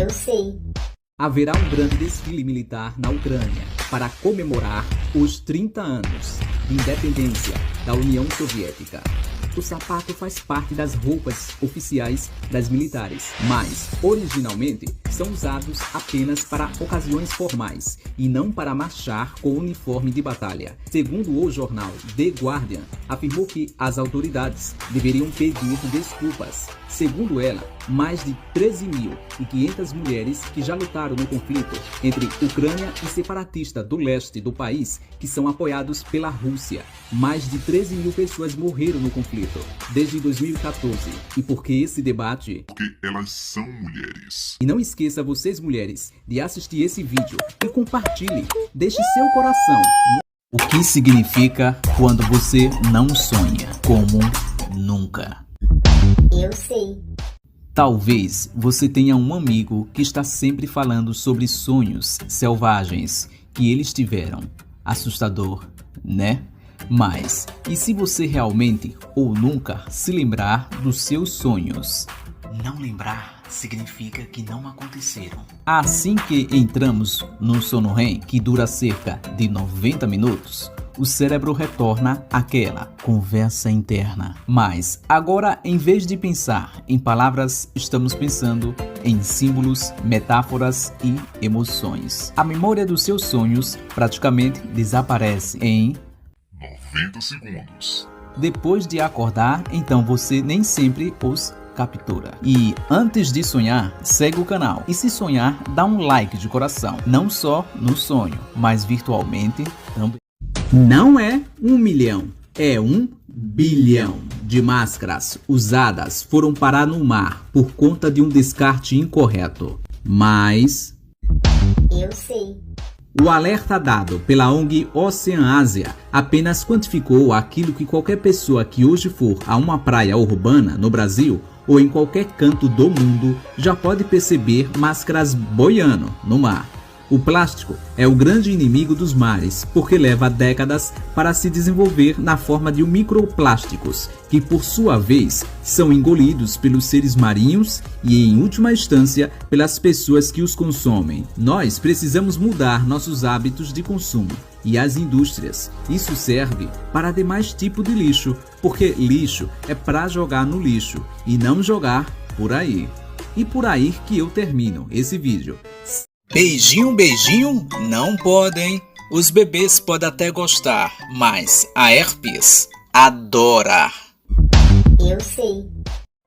Speaker 1: Eu sei.
Speaker 4: Haverá um grande desfile militar na Ucrânia para comemorar os 30 anos de independência da União Soviética. O sapato faz parte das roupas oficiais das militares, mas originalmente são usados apenas para ocasiões formais e não para marchar com uniforme de batalha. Segundo o jornal The Guardian, afirmou que as autoridades deveriam pedir desculpas. Segundo ela, mais de 13.500 mulheres que já lutaram no conflito entre Ucrânia e separatistas do leste do país, que são apoiados pela Rússia. Mais de 13 mil pessoas morreram no conflito desde 2014. E por que esse debate?
Speaker 3: Porque elas são mulheres.
Speaker 4: E não esqueça, vocês mulheres, de assistir esse vídeo e compartilhe. Deixe seu coração. O que significa quando você não sonha como nunca?
Speaker 1: Eu sei.
Speaker 4: Talvez você tenha um amigo que está sempre falando sobre sonhos selvagens que eles tiveram. Assustador, né? Mas, e se você realmente ou nunca se lembrar dos seus sonhos?
Speaker 6: Não lembrar significa que não aconteceram.
Speaker 4: Assim que entramos no sono REM, que dura cerca de 90 minutos, o cérebro retorna àquela conversa interna. Mas agora, em vez de pensar em palavras, estamos pensando em símbolos, metáforas e emoções. A memória dos seus sonhos praticamente desaparece em
Speaker 3: 90 segundos.
Speaker 4: Depois de acordar, então você nem sempre os captura. E antes de sonhar, segue o canal. E se sonhar, dá um like de coração. Não só no sonho, mas virtualmente também. Não é 1 milhão, é 1 bilhão de máscaras usadas foram parar no mar por conta de um descarte incorreto. Mas
Speaker 1: Eu sei.
Speaker 4: o alerta dado pela ONG Oceanásia apenas quantificou aquilo que qualquer pessoa que hoje for a uma praia urbana no Brasil ou em qualquer canto do mundo já pode perceber máscaras boiando no mar. O plástico é o grande inimigo dos mares, porque leva décadas para se desenvolver na forma de microplásticos, que por sua vez são engolidos pelos seres marinhos e, em última instância, pelas pessoas que os consomem. Nós precisamos mudar nossos hábitos de consumo e as indústrias. Isso serve para demais tipos de lixo, porque lixo é para jogar no lixo e não jogar por aí. E por aí que eu termino esse vídeo. Beijinho, beijinho? Não podem. Os bebês podem até gostar, mas a herpes adora.
Speaker 1: Eu sei.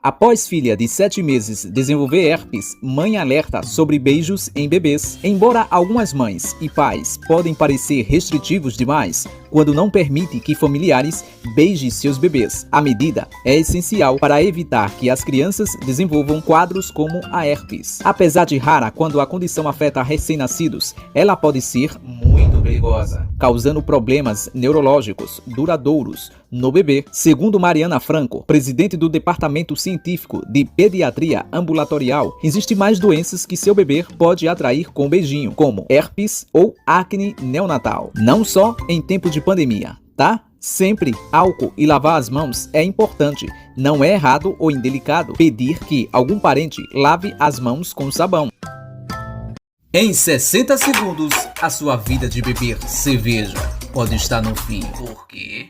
Speaker 4: Após filha de 7 meses desenvolver herpes, mãe alerta sobre beijos em bebês. Embora algumas mães e pais podem parecer restritivos demais quando não permite que familiares beijem seus bebês, a medida é essencial para evitar que as crianças desenvolvam quadros como a herpes. Apesar de rara quando a condição afeta recém-nascidos, ela pode ser muito perigosa, causando problemas neurológicos duradouros no bebê. Segundo Mariana Franco, presidente do Departamento Científico de Pediatria Ambulatorial, existem mais doenças que seu bebê pode atrair com beijinho, como herpes ou acne neonatal. Não só em tempo de pandemia, tá? Sempre álcool e lavar as mãos é importante. Não é errado ou indelicado pedir que algum parente lave as mãos com sabão. Em 60 segundos, a sua vida de beber cerveja pode estar no fim. Por quê?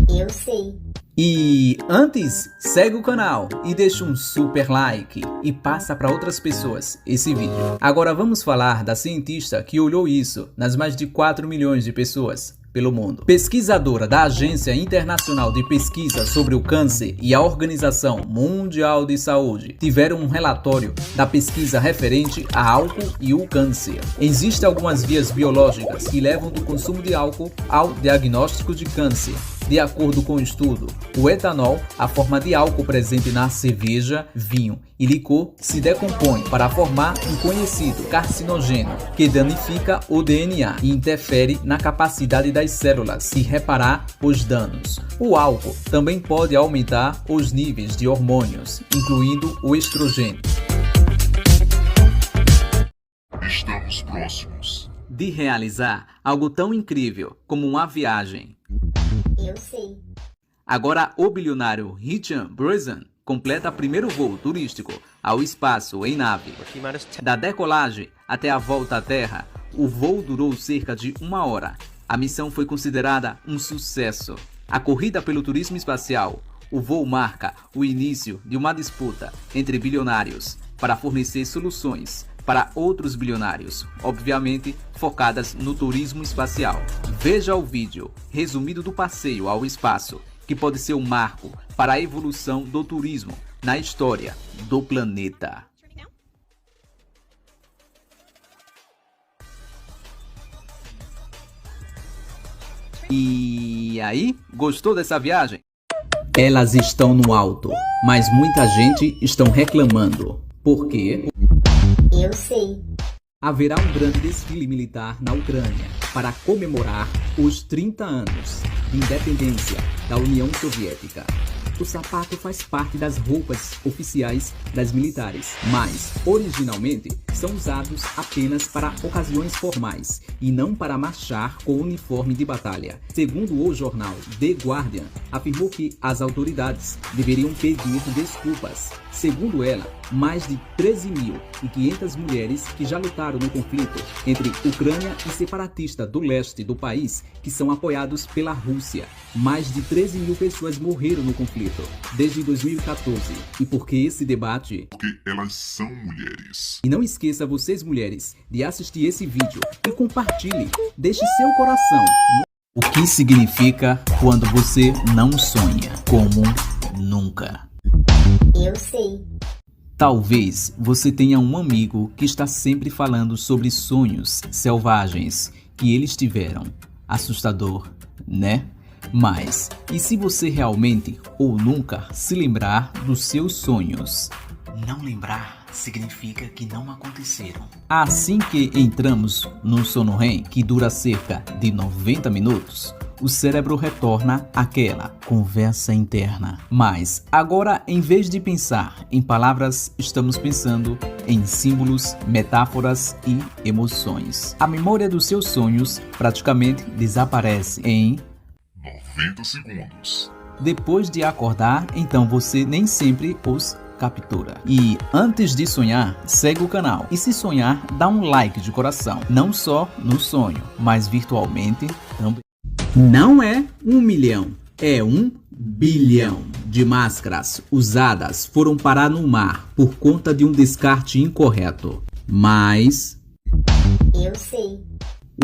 Speaker 1: Eu sei.
Speaker 4: E antes, segue o canal e deixa um super like e passa para outras pessoas esse vídeo. Agora vamos falar da cientista que olhou isso nas mais de 4 milhões de pessoas pelo mundo. Pesquisadora da Agência Internacional de Pesquisa sobre o Câncer e a Organização Mundial de Saúde tiveram um relatório da pesquisa referente a álcool e o câncer. Existem algumas vias biológicas que levam do consumo de álcool ao diagnóstico de câncer. De acordo com o estudo, o etanol, a forma de álcool presente na cerveja, vinho e licor, se decompõe para formar um conhecido carcinogênio que danifica o DNA e interfere na capacidade das células de reparar os danos. O álcool também pode aumentar os níveis de hormônios, incluindo o estrogênio.
Speaker 3: Estamos próximos
Speaker 4: De realizar algo tão incrível como uma viagem.
Speaker 1: Eu sei.
Speaker 4: Agora, o bilionário Richard Branson completa primeiro voo turístico ao espaço em nave. Da decolagem até a volta à Terra, o voo durou cerca de 1 hora. A missão foi considerada um sucesso. A corrida pelo turismo espacial, o voo marca o início de uma disputa entre bilionários para fornecer soluções para outros bilionários, obviamente focadas no turismo espacial. Veja o vídeo resumido do passeio ao espaço, que pode ser um marco para a evolução do turismo na história do planeta. E aí, gostou dessa viagem? Elas estão no alto, mas muita gente estão reclamando. Por quê?
Speaker 1: Eu sei.
Speaker 4: Haverá um grande desfile militar na Ucrânia para comemorar os 30 anos de independência da União Soviética. O sapato faz parte das roupas oficiais das militares, mas originalmente são usados apenas para ocasiões formais e não para marchar com uniforme de batalha. Segundo o jornal The Guardian, afirmou que as autoridades deveriam pedir desculpas. Segundo ela, mais de 13.500 mulheres que já lutaram no conflito entre Ucrânia e separatista do leste do país, que são apoiados pela Rússia. Mais de 13.000 pessoas morreram no conflito desde 2014. E por que esse debate?
Speaker 3: Porque elas são mulheres.
Speaker 4: E não esqueça, vocês mulheres, de assistir esse vídeo e compartilhe. Deixe seu coração. O que significa quando você não sonha como nunca?
Speaker 1: Eu sei.
Speaker 4: Talvez você tenha um amigo que está sempre falando sobre sonhos selvagens que eles tiveram. Assustador, né? Mas, e se você realmente ou nunca se lembrar dos seus sonhos?
Speaker 6: Não lembrar significa que não aconteceram.
Speaker 4: Assim que entramos no sono REM, que dura cerca de 90 minutos, o cérebro retorna àquela conversa interna. Mas agora, em vez de pensar em palavras, estamos pensando em símbolos, metáforas e emoções. A memória dos seus sonhos praticamente desaparece em
Speaker 3: 90 segundos.
Speaker 4: Depois de acordar, então você nem sempre os captura. E antes de sonhar, segue o canal. E se sonhar, dá um like de coração. Não só no sonho, mas virtualmente também. Não é 1 milhão, é 1 bilhão de máscaras usadas foram parar no mar por conta de um descarte incorreto. Mas
Speaker 1: Eu sei.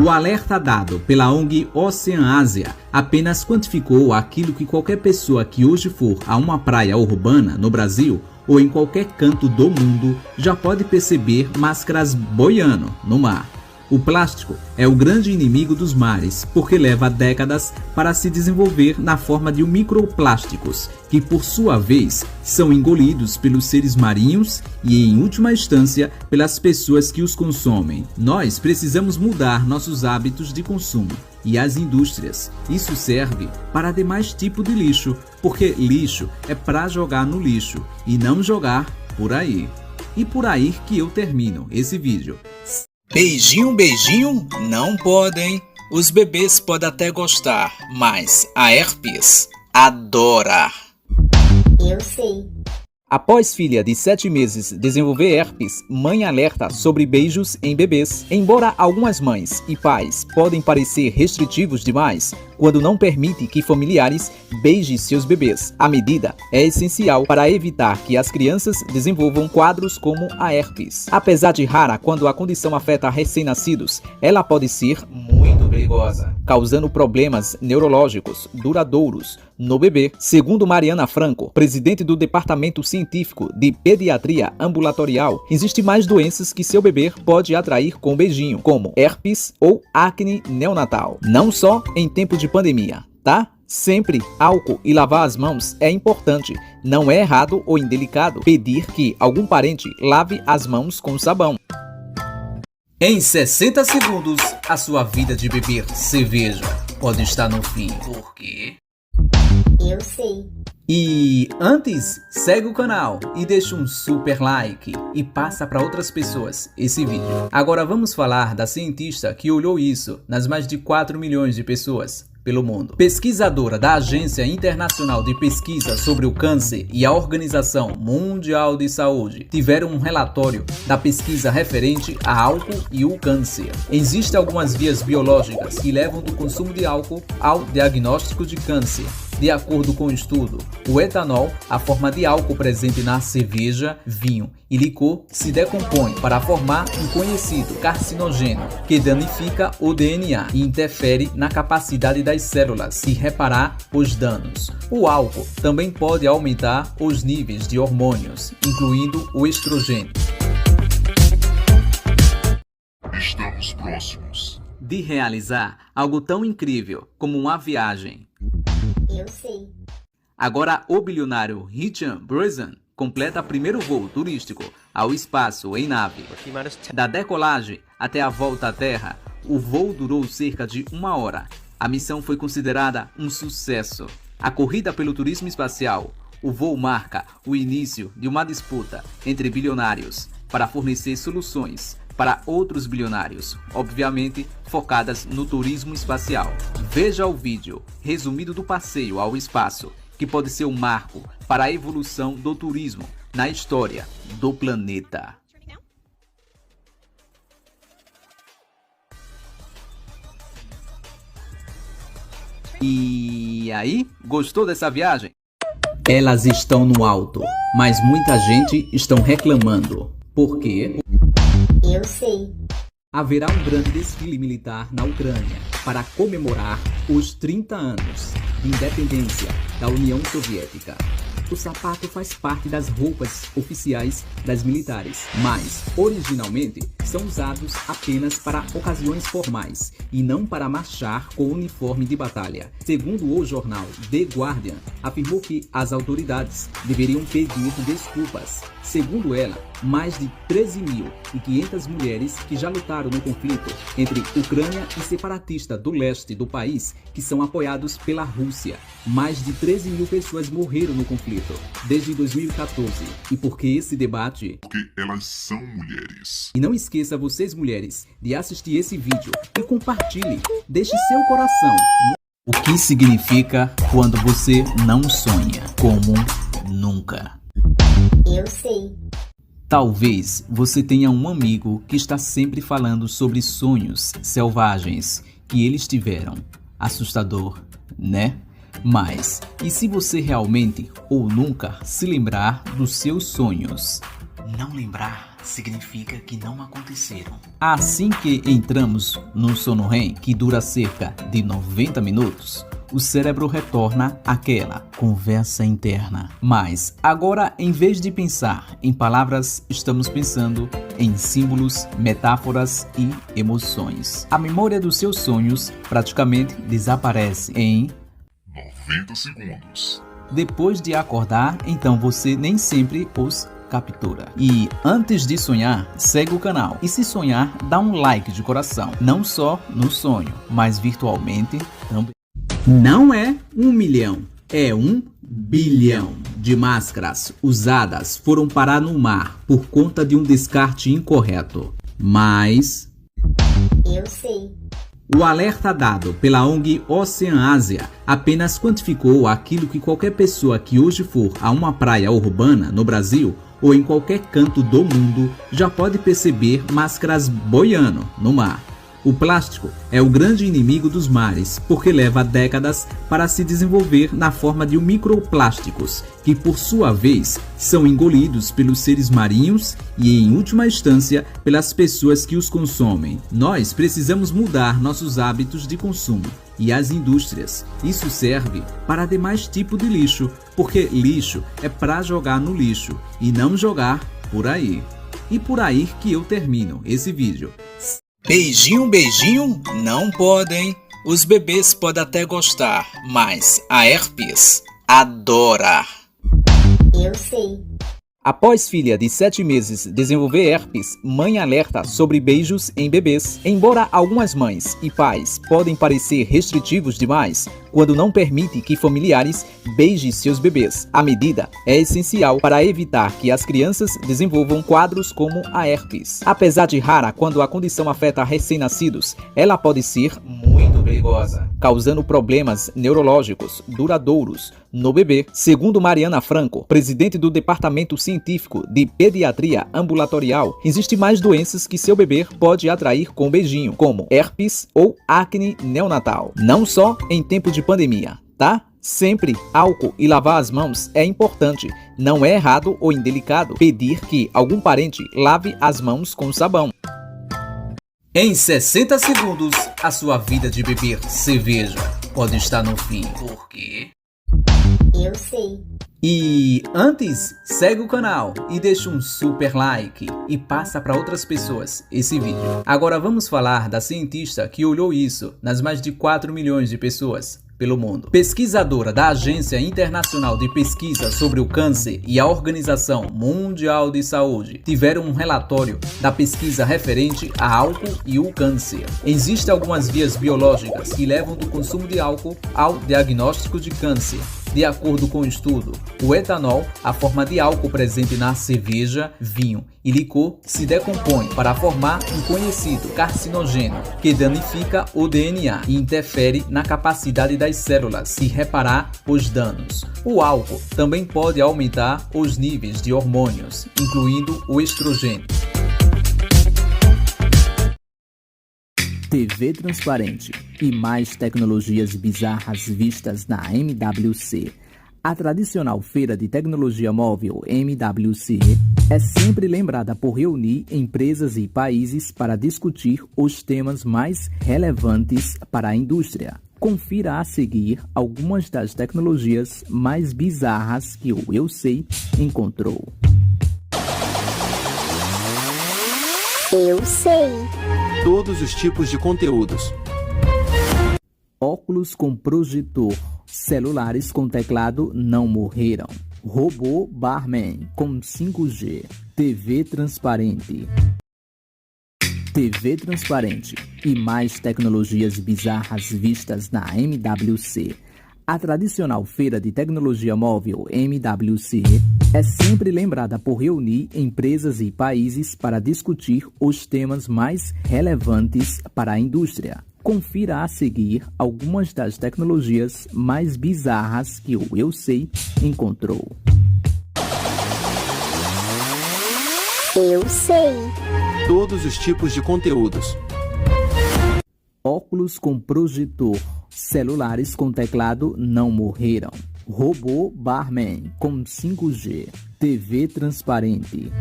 Speaker 4: o alerta dado pela ONG Oceanásia apenas quantificou aquilo que qualquer pessoa que hoje for a uma praia urbana no Brasil ou em qualquer canto do mundo já pode perceber máscaras boiando no mar. O plástico é o grande inimigo dos mares, porque leva décadas para se desenvolver na forma de microplásticos, que por sua vez são engolidos pelos seres marinhos e, em última instância, pelas pessoas que os consomem. Nós precisamos mudar nossos hábitos de consumo e as indústrias. Isso serve para demais tipos de lixo, porque lixo é para jogar no lixo e não jogar por aí. E por aí que eu termino esse vídeo. Beijinho, beijinho? Não podem. Os bebês podem até gostar, mas a herpes adora.
Speaker 1: Eu sei.
Speaker 4: Após filha de 7 meses desenvolver herpes, mãe alerta sobre beijos em bebês. Embora algumas mães e pais podem parecer restritivos demais quando não permite que familiares beijem seus bebês, a medida é essencial para evitar que as crianças desenvolvam quadros como a herpes. Apesar de rara quando a condição afeta recém-nascidos, ela pode ser muito perigosa, causando problemas neurológicos duradouros no bebê. Segundo Mariana Franco, presidente do Departamento Científico de Pediatria Ambulatorial, existem mais doenças que seu bebê pode atrair com beijinho, como herpes ou acne neonatal. Não só em tempo de pandemia, tá? Sempre álcool e lavar as mãos é importante. Não é errado ou indelicado pedir que algum parente lave as mãos com sabão. Em 60 segundos, a sua vida de beber cerveja pode estar no fim. Por quê?
Speaker 1: Eu sei.
Speaker 4: E antes, segue o canal e deixa um super like e passa para outras pessoas esse vídeo. Agora vamos falar da cientista que olhou isso nas mais de 4 milhões de pessoas pelo mundo. Pesquisadora da Agência Internacional de Pesquisa sobre o Câncer e a Organização Mundial de Saúde tiveram um relatório da pesquisa referente a álcool e o câncer. Existem algumas vias biológicas que levam do consumo de álcool ao diagnóstico de câncer. De acordo com o estudo, o etanol, a forma de álcool presente na cerveja, vinho e licor, se decompõe para formar um conhecido carcinogênio que danifica o DNA e interfere na capacidade das células de reparar os danos. O álcool também pode aumentar os níveis de hormônios, incluindo o estrogênio.
Speaker 3: Estamos próximos.
Speaker 4: De realizar algo tão incrível como uma viagem.
Speaker 1: Eu sei.
Speaker 4: Agora, o bilionário Richard Branson completa primeiro voo turístico ao espaço em nave. Da decolagem até a volta à Terra, o voo durou cerca de 1 hora. A missão foi considerada um sucesso. A corrida pelo turismo espacial, o voo marca o início de uma disputa entre bilionários para fornecer soluções para outros bilionários, obviamente focadas no turismo espacial. Veja o vídeo resumido do passeio ao espaço, que pode ser um marco para a evolução do turismo na história do planeta. E aí, gostou dessa viagem? Elas estão no alto, mas muita gente estão reclamando. Por quê?
Speaker 1: Eu sei.
Speaker 4: Haverá um grande desfile militar na Ucrânia para comemorar os 30 anos de independência da União Soviética. O sapato faz parte das roupas oficiais das militares, mas originalmente são usados apenas para ocasiões formais e não para marchar com uniforme de batalha. Segundo o jornal The Guardian, afirmou que as autoridades deveriam pedir desculpas. Segundo ela, mais de 13.500 mulheres que já lutaram no conflito entre Ucrânia e separatistas do leste do país, que são apoiados pela Rússia. Mais de 13.000 pessoas morreram no conflito desde 2014. E por que esse debate?
Speaker 3: Porque elas são mulheres.
Speaker 4: E não esqueça, vocês mulheres, de assistir esse vídeo e compartilhe. Deixe seu coração. O que significa quando você não sonha como nunca?
Speaker 1: Eu sei.
Speaker 4: Talvez você tenha um amigo que está sempre falando sobre sonhos selvagens que eles tiveram. Assustador, né? Mas, e se você realmente ou nunca se lembrar dos seus sonhos?
Speaker 6: Não lembrar significa que não aconteceram.
Speaker 4: Assim que entramos no sono REM, que dura cerca de 90 minutos, o cérebro retorna àquela conversa interna. Mas agora, em vez de pensar em palavras, estamos pensando em símbolos, metáforas e emoções. A memória dos seus sonhos praticamente desaparece em
Speaker 3: 90 segundos.
Speaker 4: Depois de acordar, então você nem sempre os captura. E antes de sonhar, segue o canal. E se sonhar, dá um like de coração. Não só no sonho, mas virtualmente também. Não é 1 milhão, é 1 bilhão de máscaras usadas foram parar no mar por conta de um descarte incorreto. Mas
Speaker 1: Eu sei.
Speaker 4: o alerta dado pela ONG Ocean Ásia apenas quantificou aquilo que qualquer pessoa que hoje for a uma praia urbana no Brasil ou em qualquer canto do mundo já pode perceber máscaras boiando no mar. O plástico é o grande inimigo dos mares, porque leva décadas para se desenvolver na forma de microplásticos, que por sua vez são engolidos pelos seres marinhos e, em última instância, pelas pessoas que os consomem. Nós precisamos mudar nossos hábitos de consumo e as indústrias. Isso serve para demais tipos de lixo, porque lixo é para jogar no lixo e não jogar por aí. E por aí que eu termino esse vídeo. Beijinho, beijinho? Não podem. Os bebês podem até gostar, mas a herpes adora.
Speaker 1: Eu sei.
Speaker 4: Após filha de 7 meses desenvolver herpes, mãe alerta sobre beijos em bebês. Embora algumas mães e pais podem parecer restritivos demais quando não permite que familiares beijem seus bebês, a medida é essencial para evitar que as crianças desenvolvam quadros como a herpes. Apesar de rara quando a condição afeta recém-nascidos, ela pode ser muito perigosa, causando problemas neurológicos duradouros no bebê. Segundo Mariana Franco, presidente do Departamento Científico de Pediatria Ambulatorial, existem mais doenças que seu bebê pode atrair com beijinho, como herpes ou acne neonatal. Não só em tempo de pandemia, tá? Sempre álcool e lavar as mãos é importante. Não é errado ou indelicado pedir que algum parente lave as mãos com sabão. Em 60 segundos, a sua vida de beber cerveja pode estar no fim. Por quê?
Speaker 1: Eu sei.
Speaker 4: E antes, segue o canal e deixa um super like e passa para outras pessoas esse vídeo. Agora vamos falar da cientista que olhou isso nas mais de 4 milhões de pessoas pelo mundo. Pesquisadora da Agência Internacional de Pesquisa sobre o Câncer e a Organização Mundial de Saúde tiveram um relatório da pesquisa referente a álcool e o câncer. Existem algumas vias biológicas que levam do consumo de álcool ao diagnóstico de câncer. De acordo com o estudo, o etanol, a forma de álcool presente na cerveja, vinho e licor, se decompõe para formar um conhecido carcinogênio que danifica o DNA e interfere na capacidade das células de reparar os danos. O álcool também pode aumentar os níveis de hormônios, incluindo o estrogênio. TV transparente e mais tecnologias bizarras vistas na MWC. A tradicional feira de tecnologia móvel MWC é sempre lembrada por reunir empresas e países para discutir os temas mais relevantes para a indústria. Confira a seguir algumas das tecnologias mais bizarras que o Eu Sei encontrou.
Speaker 1: Eu sei.
Speaker 2: Todos os tipos de conteúdos.
Speaker 4: Óculos com projetor. Celulares com teclado não morreram. Robô barman com 5G. TV transparente. TV transparente e mais tecnologias bizarras vistas na MWC. A tradicional feira de tecnologia móvel MWC é sempre lembrada por reunir empresas e países para discutir os temas mais relevantes para a indústria. Confira a seguir algumas das tecnologias mais bizarras que o Eu Sei encontrou.
Speaker 1: Eu sei.
Speaker 2: Todos os tipos de conteúdos.
Speaker 4: Óculos com projetor. Celulares com teclado não morreram. Robô barman com 5G. TV transparente.